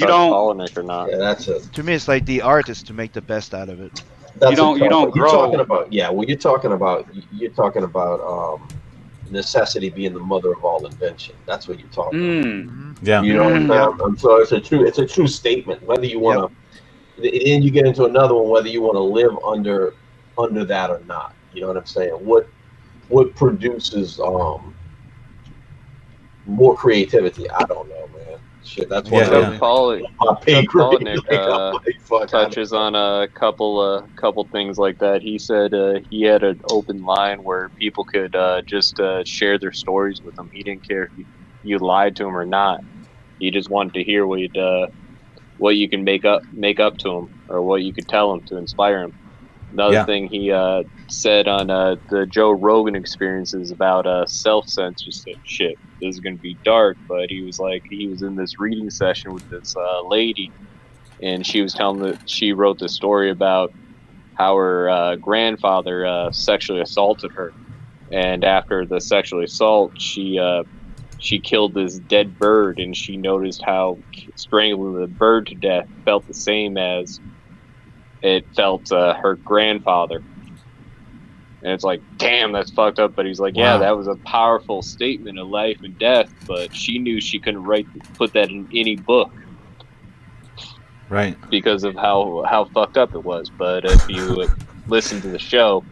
don't. Or not. Yeah, that's it. To me, it's like the art is to make the best out of it. You don't grow. You're talking about necessity being the mother of all invention. That's what you're talking about. Yeah. So it's a true statement. Whether you want to, then you get into another one. Whether you want to live under that or not. You know what I'm saying? What produces more creativity? I don't know, man. Shit, that's what Polnick touches on a couple things like that. He said he had an open line where people could just share their stories with him. He didn't care if you lied to him or not. He just wanted to hear what you can make up to him, or what you could tell him to inspire him. Another thing he said on the Joe Rogan experiences about self-censorship. This is going to be dark, but he was in this reading session with this lady, and she was telling that she wrote this story about how her grandfather sexually assaulted her, and after the sexual assault, she killed this dead bird, and she noticed how strangling the bird to death felt the same as it felt her grandfather. And it's like, damn, that's fucked up. But he's like, yeah, that was a powerful statement of life and death, but she knew she couldn't put that in any book. Right. Because of how fucked up it was. But if you listen to the show,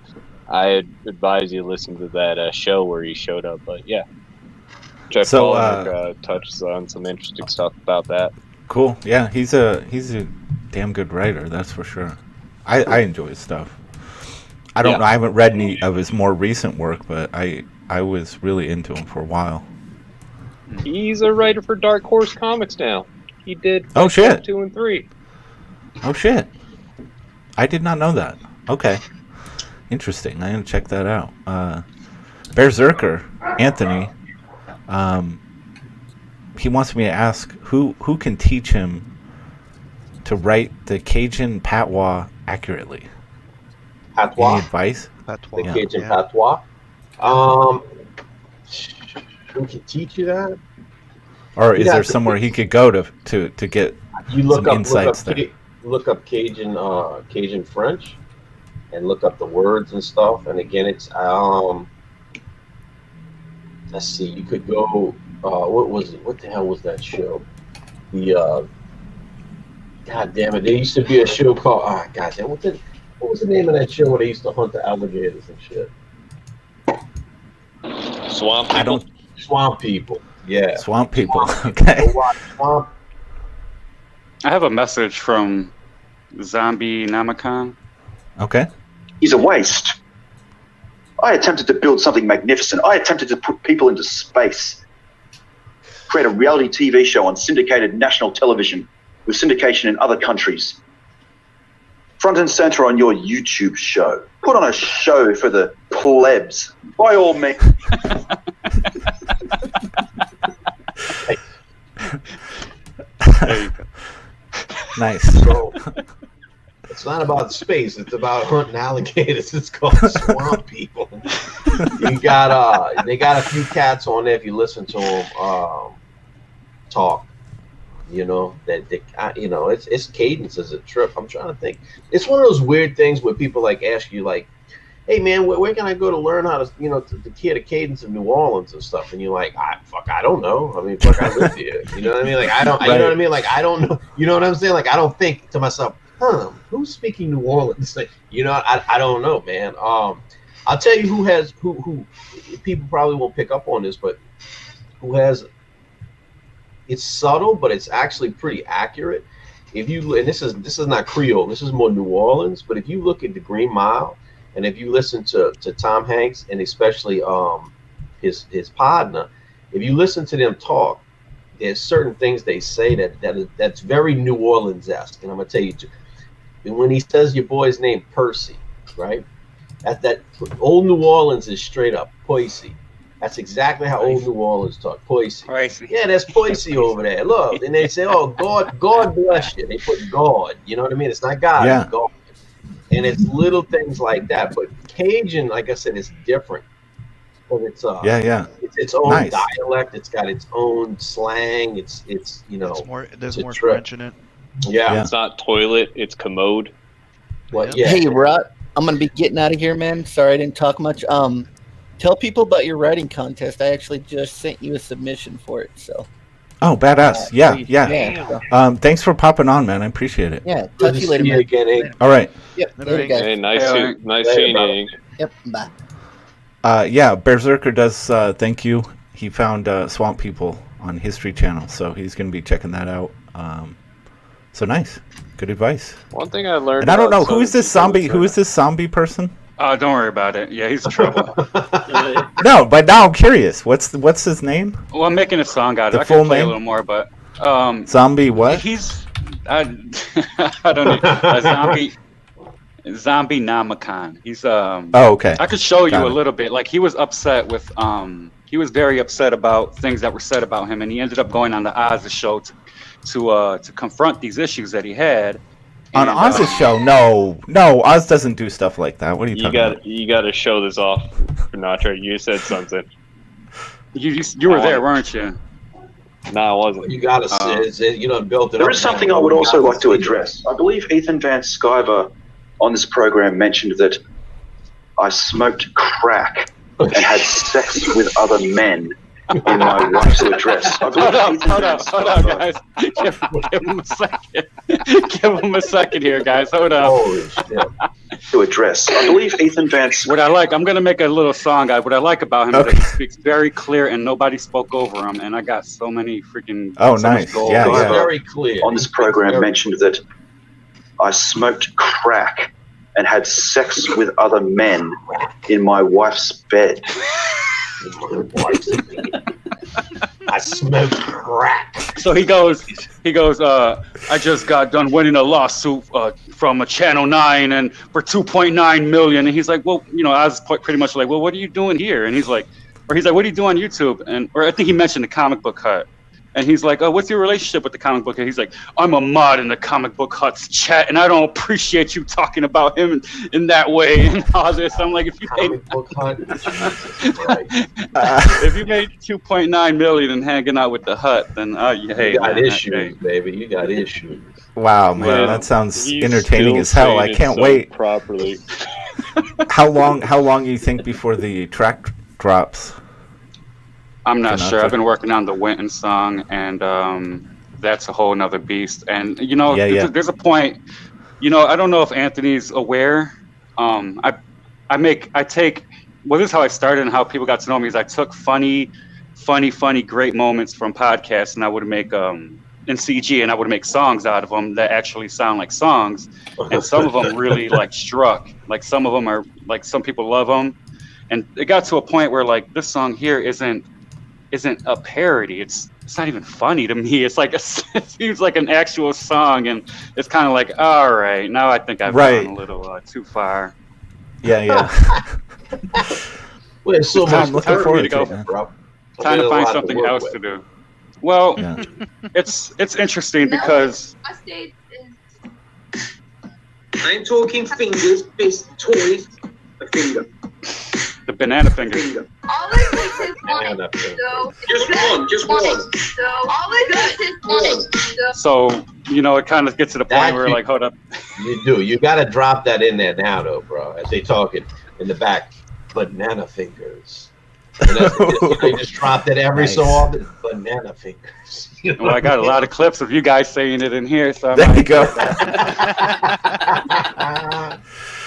I advise you to listen to that show where he showed up. But yeah, Jeff Polnick touches on some interesting stuff about that. Cool. Yeah, he's a damn good writer, that's for sure. I enjoy his stuff. I don't know. I haven't read any of his more recent work, but I was really into him for a while. He's a writer for Dark Horse Comics now. He did Oh, shit. 2 and 3. Oh shit! I did not know that. Okay, interesting. I'm gonna check that out. Berserker Anthony. He wants me to ask who can teach him to write the Cajun patois accurately. Patois? Any advice? The Cajun patois? Who can teach you that? Or is there somewhere he could go to get some insights there? Look up Cajun French and look up the words and stuff. And again, it's let's see, you could go what the hell was that show? The God damn it, there used to be a show called God damn, what was the name of that show where they used to hunt the alligators and shit? Swamp People. Swamp People. Yeah. Swamp People. Okay. Swamp. I have a message from Zombie Namakan. Okay. Is a waste. I attempted to build something magnificent. I attempted to put people into space. Create a reality TV show on syndicated national television with syndication in other countries. Front and center on your YouTube show. Put on a show for the plebs. By all means. There you go. Nice. So, it's not about space. It's about hunting alligators. It's called Swamp People. You got they got a few cats on there if you listen to them talk. You know that it's cadence is a trip. I'm trying to think. It's one of those weird things where people like ask you like, "Hey man, where can I go to learn how to to hear the cadence of New Orleans and stuff?" And you're like, I don't know. I mean, fuck, I live here. You know what I mean? Like I don't. You know what I mean? Like I don't know. You know what I'm saying? Like I don't think to myself, who's speaking New Orleans? Like, I don't know, man. I'll tell you who people probably won't pick up on this, but who has. It's subtle, but it's actually pretty accurate. If you and this is not Creole, this is more New Orleans. But if you look at the Green Mile, and if you listen to Tom Hanks and especially his partner, if you listen to them talk, there's certain things they say that's very New Orleans-esque. And I'm gonna tell you, when he says your boy's name Percy, right? That old New Orleans is straight up Poissy. That's exactly how old New Orleans talk. Poissy. Yeah, that's Poissy over there. Look, and they say, "Oh, God bless you." They put God. You know what I mean? It's not God. Yeah. It's God. And it's little things like that. But Cajun, like I said, is different. But it's it's its own dialect. It's got its own slang. It's there's more French in it. Yeah. It's not toilet. It's commode. What? Yeah. Hey, Rod, I'm gonna be getting out of here, man. Sorry I didn't talk much. Tell people about your writing contest. I actually just sent you a submission for it. So. Oh, badass! Yeah. Thanks for popping on, man. I appreciate it. Yeah. Talk to you later, man. Again, All right. Yep. Later, guys. Hey, nice seeing you. Yep. Bye. Yeah, Berserker does thank you. He found Swamp People on History Channel, so he's going to be checking that out. So nice. Good advice. One thing I learned. And I don't know, who is this zombie? Who is this zombie person? Don't worry about it. Yeah, he's in trouble. No, but now I'm curious. What's his name? Well, I'm making a song out of it. I full can play name? a little more, but Zombie what? He's I don't know. Zombie Namakan. He's Oh, okay. I could show you Got a it. little bit. Like he was upset with he was very upset about things that were said about him, and he ended up going on the Oz's show to confront these issues that he had. On Oz's show? No, Oz doesn't do stuff like that. What are you talking about? You got to show this off, Sinatra. You said something. You were there, weren't you? No, I wasn't. You got to build it. There is something I would also like to address. I believe Ethan Van Sciver on this program mentioned that I smoked crack and had sex with other men in my wife's address. Hold on, guys. Give him a second. Give him a second here, guys. Hold on. Holy shit. To address. I believe Ethan Van Sciver. I'm going to make a little song. What I like about him is that he speaks very clear and nobody spoke over him. And I got so many freaking. Oh, nice. Yeah. Very clear. On this program mentioned that I smoked crack and had sex with other men in my wife's bed. I smoke crack. So he goes. I just got done winning a lawsuit from a Channel 9 and for $2.9 million. And he's like, well, I was pretty much like, well, what are you doing here? And he's like, what do you do on YouTube? Or I think he mentioned the Comic Book Hut. And he's like, oh, what's your relationship with the Comic Book Hut? He's like, I'm a mod in the Comic Book Hut's chat, and I don't appreciate you talking about him in that way and all this. I'm like, if you made Book Hut, if you made $2.9 million and hanging out with the Hut, then you got issues, baby. You got issues. Wow, man, that sounds entertaining as hell. I can't wait. Properly. How long you think before the track drops? I'm not sure. I've been working on the Winton song, and that's a whole nother beast. And there's a point. I don't know if Anthony's aware. This is how I started and how people got to know me. Is I took funny, great moments from podcasts, and I would make in CG, and I would make songs out of them that actually sound like songs. And some of them really struck. Like some of them are like some people love them, and it got to a point where like this song here isn't a parody. It's not even funny to me. It's like it seems like an actual song, and it's kind of like, all right, now I think I've gone a little too far. Yeah. Well, there's so much looking forward to go, bro. Time to find something else to do. Well, it's interesting because I'm talking fingers, fist, toys, a finger. The banana finger. All it takes is one. Just one. All it takes is one. So, it kind of gets to the point where like, hold up. You do. You got to drop that in there now, though, bro. As they talking in the back, banana fingers. And you just drop that every so often. Banana fingers. Well, I got a lot of clips of you guys saying it in here, so there you go.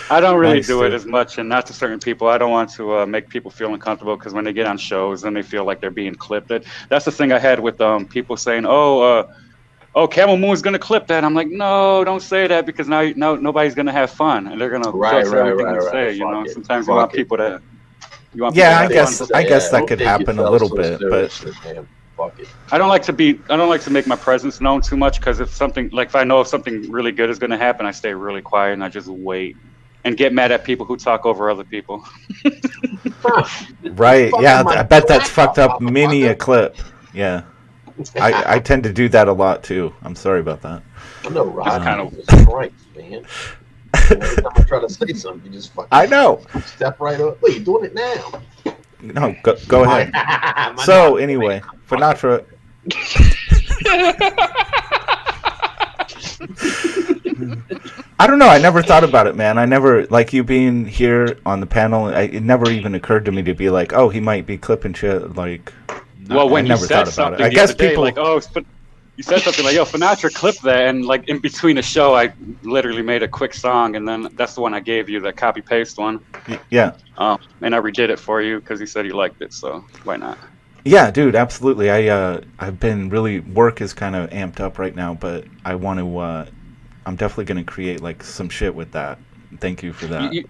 I don't really do it as much, and not to certain people. I don't want to make people feel uncomfortable because when they get on shows, then they feel like they're being clipped. That's the thing I had with people saying, "Oh, Camel Moon's gonna clip that." I'm like, no, don't say that because now nobody's gonna have fun, and they're gonna everything you say. Sometimes you want people to. I guess that could happen a little bit, but. I don't like to make my presence known too much because if I know if something really good is gonna happen, I stay really quiet and I just wait. And get mad at people who talk over other people. Right. Yeah, I bet that's fucked up many a clip. Yeah. I tend to do that a lot too. I'm sorry about that. I know, Rob. Kind of right, man. Every time I try to say something, you just fucking step right up. Look, you're doing it now. No, go ahead. So anyway, Finatra. I don't know. I never thought about it, man. I never, like you being here on the panel, it never even occurred to me to be like, oh, he might be clipping shit. Like, well, when I never you said something I guess people like, oh, you said something like, yo, Finatra clipped that, and like in between a show, I literally made a quick song, and then that's the one I gave you, the copy paste one. Yeah. And I redid it for you because you said you liked it, so why not? Yeah, dude, absolutely. I've been really, work is kind of amped up right now, but I want to. I'm definitely going to create like some shit with that. Thank you for that.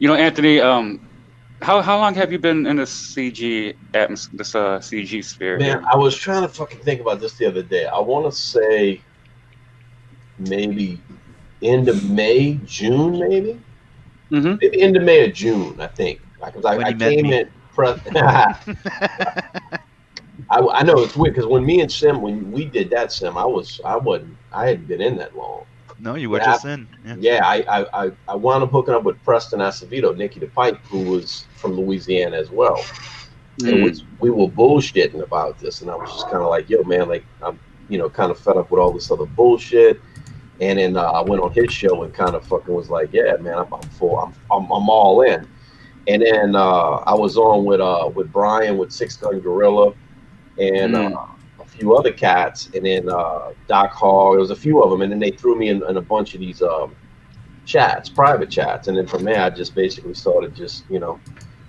Anthony, how long have you been in this CG CG sphere? Man, I was trying to fucking think about this the other day. I want to say maybe end of May, June, maybe. Mm-hmm. Maybe end of May or June, I think. Because I came in. I know it's weird because when me and Sim, when we did that, Sim, I hadn't been in that long. No, you were just in. Yeah, I wound up hooking up with Preston Acevedo, Nicky the Pipe, who was from Louisiana as well. And we were bullshitting about this, and I was just kind of like, yo, man, like I'm, kind of fed up with all this other bullshit. And then I went on his show and kind of fucking was like, yeah, man, I'm all in. And then I was on with Brian with Six Gun Gorilla and a few other cats, and then Doc Hall. There was a few of them, and then they threw me in a bunch of these private chats, and then from there I just basically started just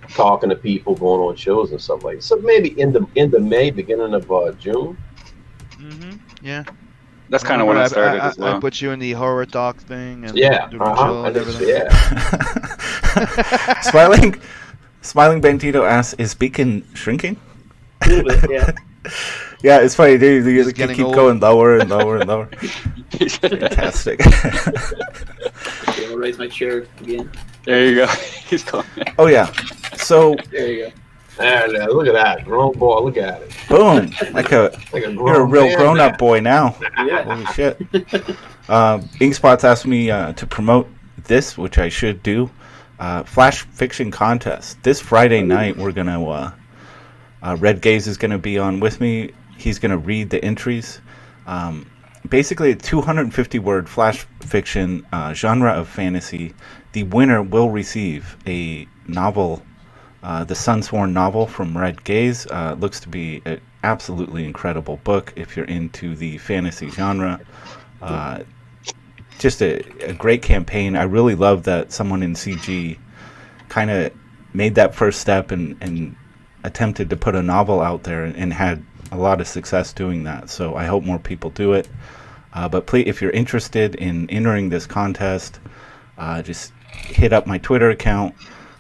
talking to people, going on shows and stuff like that. So maybe end of May, beginning of June. Yeah. That's kind of when I started as I well. put you in the horror talk thing and Yeah, Doodle Chill and everything. Yeah. Smiling Bandito asks, "Is Beacon shrinking?" A little bit, yeah. Yeah, it's funny. Dude, you keep getting old. going lower and lower and lower. Fantastic. Okay, I'll raise my chair again. There you go. He's going. Oh yeah. So There you go. And look at that grown boy. Look at it. boom, like a Like a you're a grown real man grown-up now. boy now. Yeah. Holy shit. Inkspot's asked me to promote this, which I should do. Flash fiction contest this Friday night. We're gonna Red Gaze is gonna be on with me. He's gonna read the entries. Basically, a 250-word flash fiction genre of fantasy. The winner will receive a novel, the Sunsworn novel from Red Gaze. Looks to be an absolutely incredible book if you're into the fantasy genre. Just a great campaign. I really love that someone in CG kind of made that first step and attempted to put a novel out there and had a lot of success doing that. So I hope more people do it. But please, if you're interested in entering this contest, just hit up my Twitter account.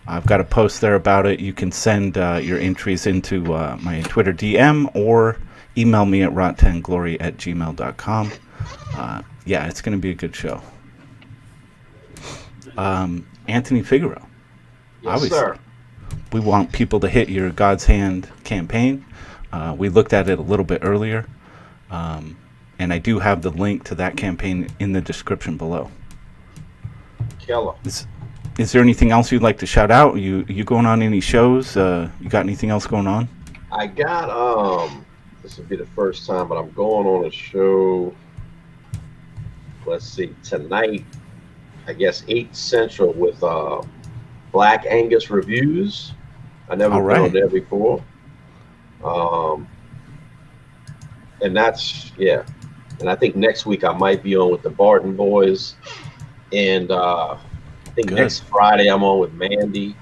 I've got a post there about it. You can send your entries into my Twitter DM or email me at rottanglory@gmail.com. Yeah, it's going to be a good show. Anthony Figueroa. Yes, Obviously, sir. we want people to hit your God's Hand campaign. We looked at it a little bit earlier. And I do have the link to that campaign in the description below. Killer. Is there anything else you'd like to shout out? You going on any shows? You got anything else going on? I got this will be the first time, but I'm going on a show. Let's see, tonight, I guess 8 Central with Black Angus Reviews. I never All been right. on there before. And that's and I think next week I might be on with the Barton Boys, and I think Good. next Friday I'm on with Mandy,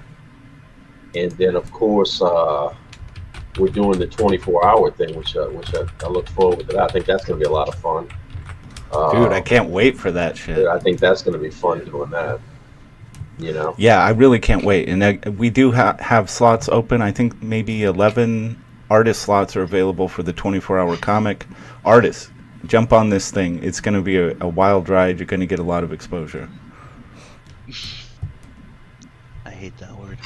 and then of course we're doing the 24-hour thing, which I look forward to that. I think that's going to be a lot of fun. Dude, I can't wait for that shit. I think that's going to be fun doing that. You know. Yeah, I really can't wait. And we do have slots open. I think maybe 11 artist slots are available for the 24-hour comic. Artists, jump on this thing. It's going to be a wild ride. You're going to get a lot of exposure. I hate that word.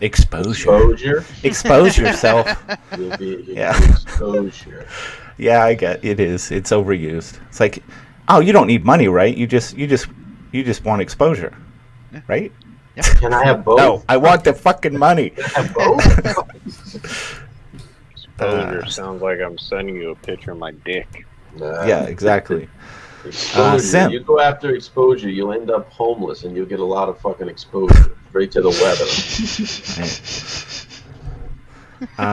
Exposure. Expose yourself. You'll be Yeah. exposure. Yeah, I get it. Is it's overused. It's like, oh, you don't need money, right? You just want exposure, right? Can I have both? No, I want the fucking money. Can I have both? Exposure sounds like I'm sending you a picture of my dick. Yeah, exactly. Exposure. Sim. You go after exposure, you'll end up homeless, and you'll get a lot of fucking exposure straight to the weather.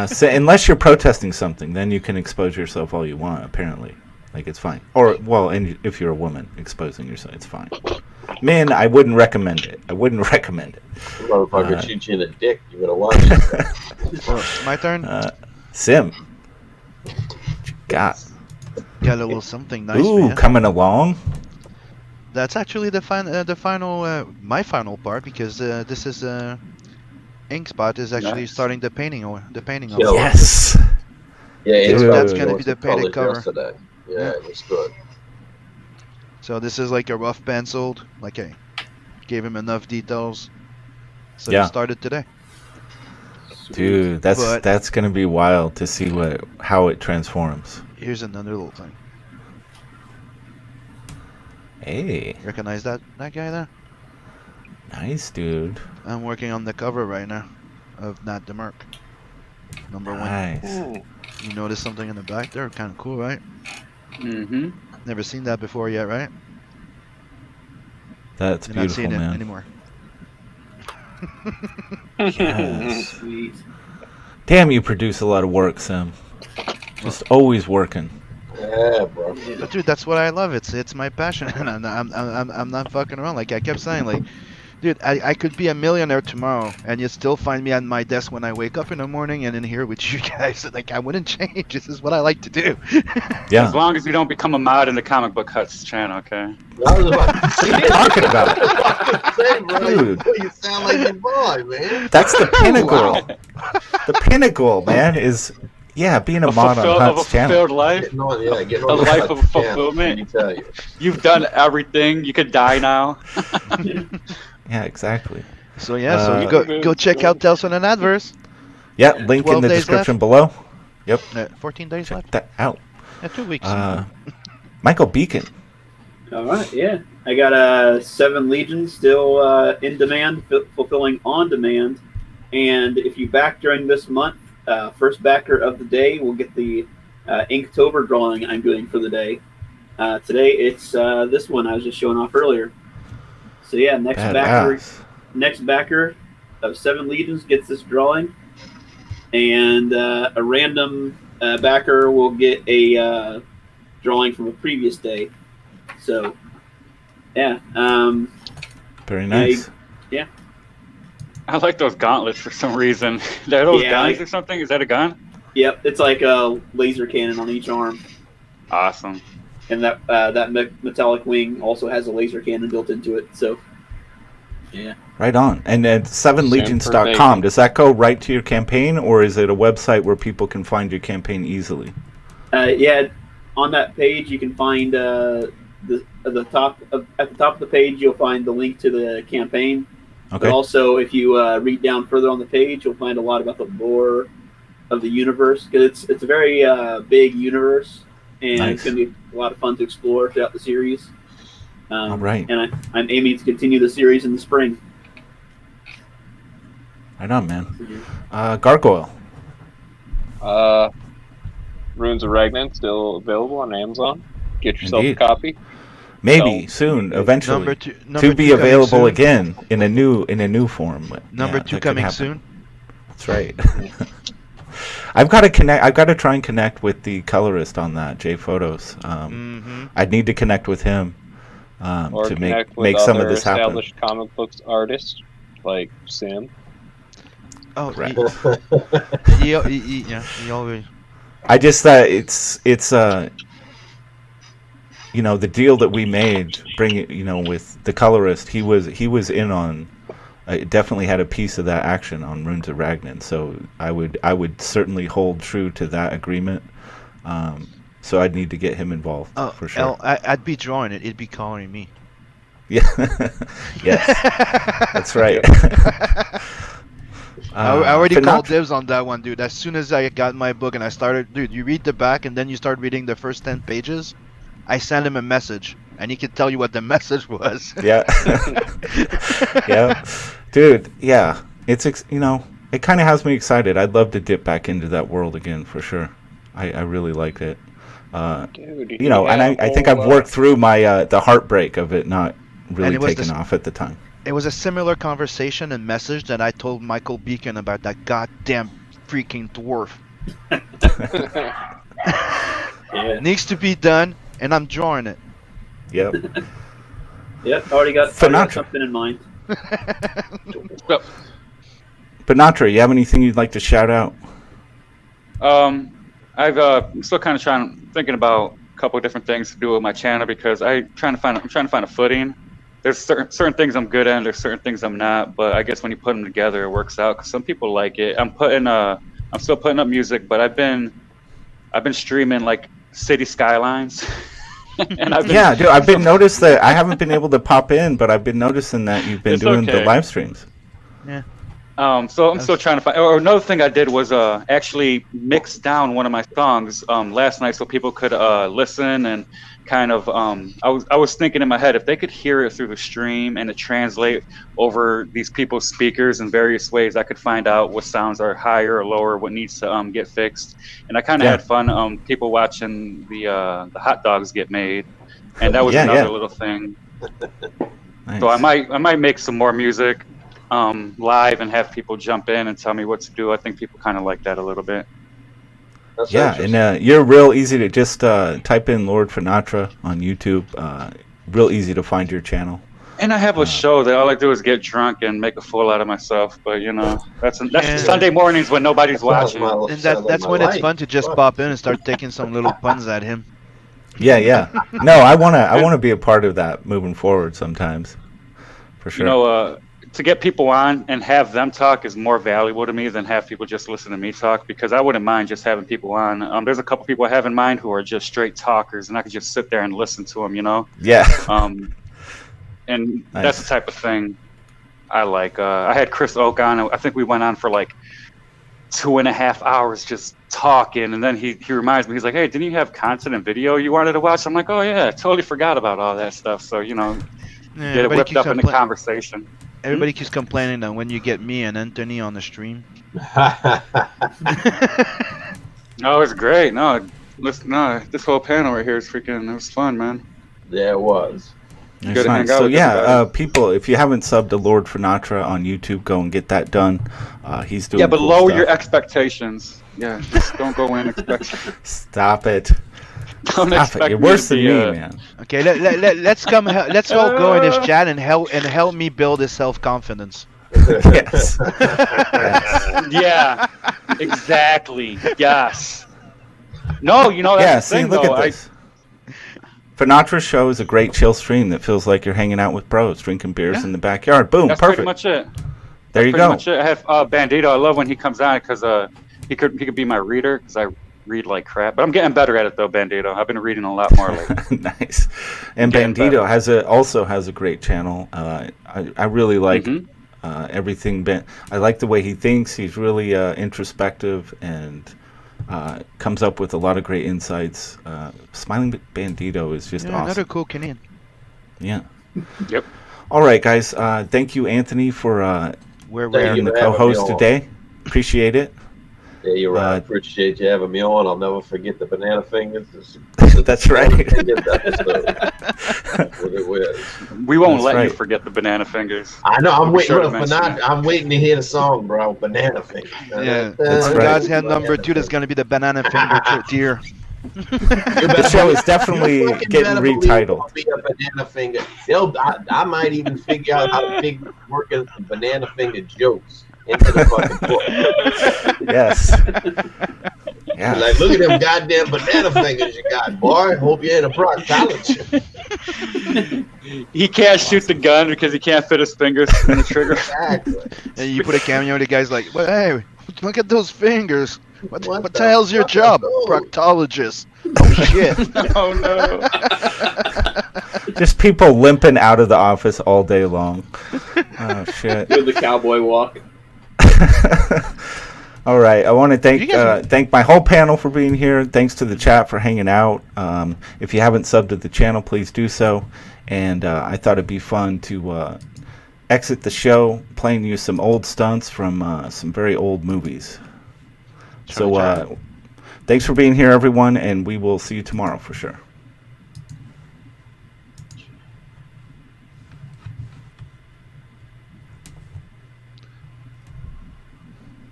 So unless you're protesting something, then you can expose yourself all you want. Apparently, like it's fine. Or and if you're a woman exposing yourself, it's fine. Men, I wouldn't recommend it. Motherfucker shoot you in the dick. You better watch it. My turn. Sim. What you got? Got a little something nice. Ooh, for you. coming along. That's actually the final, my final part, because this is Inkspot is actually starting the painting of it. Yes. Yeah, it's That's gonna be the painted cover. Yesterday. Yeah, it looks good. So this is like a rough penciled. Like I gave him enough details. So Yeah. it started today. Dude, that's gonna be wild to see how it transforms. Here's another little thing. Hey. Recognize that guy there? Nice, dude. I'm working on the cover right now of Not the Merc. Number Nice. 1. You notice something in the back there? Kind of cool, right? Mm-hmm. Never seen that before yet, right? That's You're not beautiful, seeing it man. anymore. Yes. Sweet. Damn, you produce a lot of work, Sim. Just always working. Yeah, bro. But dude, that's what I love. It's my passion, and I'm not fucking around. Like I kept saying, like Dude, I could be a millionaire tomorrow, and you'd still find me at my desk when I wake up in the morning and in here with you guys. Like, I wouldn't change. This is what I like to do. Yeah. As long as you don't become a mod in the Comic Book Huts channel, okay? I was about to say, What are you talking about? say, bro, Dude. you sound like your boy, man. That's the pinnacle. The pinnacle, man, is being a mod on of a Hunt's channel. fulfilled life. Getting on, yeah, getting A on the life Huts of channel, fulfillment. let me tell you. You've done everything. You could die now. Yeah, exactly. So yeah, so you go check out Tales from an Adverse. Yeah, link in 12 the days description left. below. Yep. 14 days Check left. that out. 2 weeks. Michael Beacon. All right, yeah. I got 7 Legions still in demand, fulfilling on demand. And if you back during this month, first backer of the day will get the Inktober drawing I'm doing for the day. Today it's this one I was just showing off earlier. So yeah, next backer of 7 Legions gets this drawing, and a random backer will get a drawing from a previous day. So yeah, very nice. Yeah. I like those gauntlets for some reason. Are those guns or something? Is that a gun? Yep, it's like a laser cannon on each arm. Awesome. And that metallic wing also has a laser cannon built into it. So, yeah. Right on. And at 7legions.com, does that go right to your campaign, or is it a website where people can find your campaign easily? Yeah, on that page you can find at the top of the page you'll find the link to the campaign. Okay. But also, if you read down further on the page, you'll find a lot about the lore of the universe, because it's a very big universe. And it's going to be a lot of fun to explore throughout the series. All right. And I'm aiming to continue the series in the spring. Right on, man. Gargoyle. Runes of Ragnan still available on Amazon. Get yourself Indeed. a copy. Maybe soon, eventually, number to be two coming available soon. again in a new form. Number Yeah, 2 that could coming happen. soon. That's right. I've got to connect. I've got to try and connect with the colorist on that, J Photos. I'd need to connect with him Or to connect make with some of other this happen. established comic books artists like Sim. Oh, Right. he always. I just it's you know, the deal that we made, with the colorist, he was in on. Definitely had a piece of that action on Runes of Ragnan, so I would certainly hold true to that agreement. So I'd need to get him involved for sure. I'd be drawing it. It'd be coloring me. Yeah, yes, that's right. I already Finatra- called dibs on that one, dude. As soon as I got my book and I started, dude, you read the back and then you start reading the first 10 pages. I sent him a message, and he could tell you what the message was. Yeah. Yeah. Dude, yeah. It's, it kind of has me excited. I'd love to dip back into that world again for sure. I really like it. Dude, And I think I've worked through my the heartbreak of it not really it was taking off at the time. It was a similar conversation and message that I told Michael Beacon about that goddamn freaking dwarf. Needs to be done, and I'm drawing it. Yep. Yep, already got something in mind. Panatra, you have anything you'd like to shout out? I'm still kind of thinking about a couple of different things to do with my channel, because I'm trying to find a footing. There's certain things I'm good at, there's certain things I'm not, but I guess when you put them together, it works out. Cause some people like it. I'm still putting up music, but I've been streaming like city skylines. And I've been noticed that I haven't been able to pop in, but I've been noticing that you've been doing the live streams. Yeah. So I'm still trying to find. Or another thing I did was actually mix down one of my songs last night so people could listen and kind of. I was thinking in my head, if they could hear it through the stream and it translate over these people's speakers in various ways, I could find out what sounds are higher or lower, what needs to get fixed. And I kind of had fun people watching the hot dogs get made, and that was another little thing. Nice. So I might make some more music live and have people jump in and tell me what to do. I think people kind of like that a little bit. That's and you're real easy to just type in Lord Finatra on YouTube. Real easy to find your channel. And I have a show that all I do is get drunk and make a fool out of myself. But that's Sunday mornings when nobody's watching. And that's when it's fun to just pop in and start taking some little puns at him. Yeah. No, I wanna be a part of that moving forward sometimes, for sure. To get people on and have them talk is more valuable to me than have people just listen to me talk, because I wouldn't mind just having people on. There's a couple people I have in mind who are just straight talkers, and I could just sit there and listen to them. Yeah. And that's the type of thing I like. I had Chris Oak on. I think we went on for like 2.5 hours just talking, and then he reminds me. He's like, "Hey, didn't you have content and video you wanted to watch?" I'm like, "Oh yeah, I totally forgot about all that stuff." So get it whipped up in the conversation. Everybody keeps complaining that when you get me and Anthony on the stream. No, it's great. No, this whole panel right here is freaking. It was fun, man. Yeah, it was. It's fine. So people, if you haven't subbed to Lord Finatra on YouTube, go and get that done. He's doing. Yeah, but cool lower stuff. your expectations. Yeah, just don't go in expecting. Stop it. Don't Stop expect it. You're worse than me, man. Okay, let's all go in this chat and help me build his self-confidence. Yes. Yeah, exactly. Yes. No, that's the thing, look though. at this. Finatra's show is a great chill stream that feels like you're hanging out with bros, drinking beers in the backyard. Boom, That's perfect. pretty much it. There you Pretty go. much it. I have Bandito. I love when he comes on because he could be my reader, because I read like crap. But I'm getting better at it though, Bandito. I've been reading a lot more lately. Nice. And Bandito also has a great channel. I really like everything. I like the way he thinks. He's really introspective and comes up with a lot of great insights. Smiling Bandito is just awesome. Another cool Canadian. Yeah. Yep. All right, guys. Thank you, Anthony, for being the co-host today. Appreciate it. Yeah, you're right. I appreciate you having me on. I'll never forget the banana fingers. That's right. We won't let you forget the banana fingers. I know. I'm waiting. Sure I'm waiting to hear the song, bro. Banana fingers. Yeah, that's right. God's hand number 2. That's gonna be the banana finger tier. The show is definitely getting retitled. Be a banana finger. I might even figure out how to work in some banana finger jokes into the fucking book. Yes. Yeah. Like, look at them goddamn banana fingers you got, boy. Hope you ain't a proctologist. He can't shoot the gun because he can't fit his fingers in the trigger. Exactly. And you put a cameo, and the guy's like, "Well, hey, look at those fingers. What the hell's your job? Proctologist." Oh shit. Oh no. Just people limping out of the office all day long. Oh shit. Doing the cowboy walk. All right, I want to thank my whole panel for being here. Thanks to the chat for hanging out. If you haven't subbed to the channel, please do so. And I thought it'd be fun to exit the show playing you some old stunts from some very old movies. So thanks for being here, everyone, and we will see you tomorrow for sure.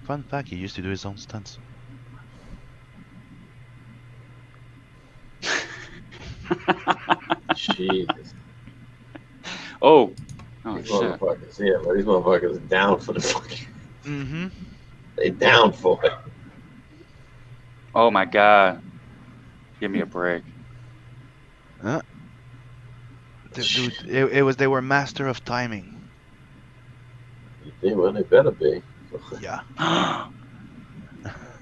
Fun fact, he used to do his own stunts. Jesus. Oh these shit. Motherfuckers, yeah, but these motherfuckers are down for the fucking. Mm-hmm. They down for it. Oh my god. Give me a break. Dude, they were master of timing. Yeah, well, they better be. Yeah.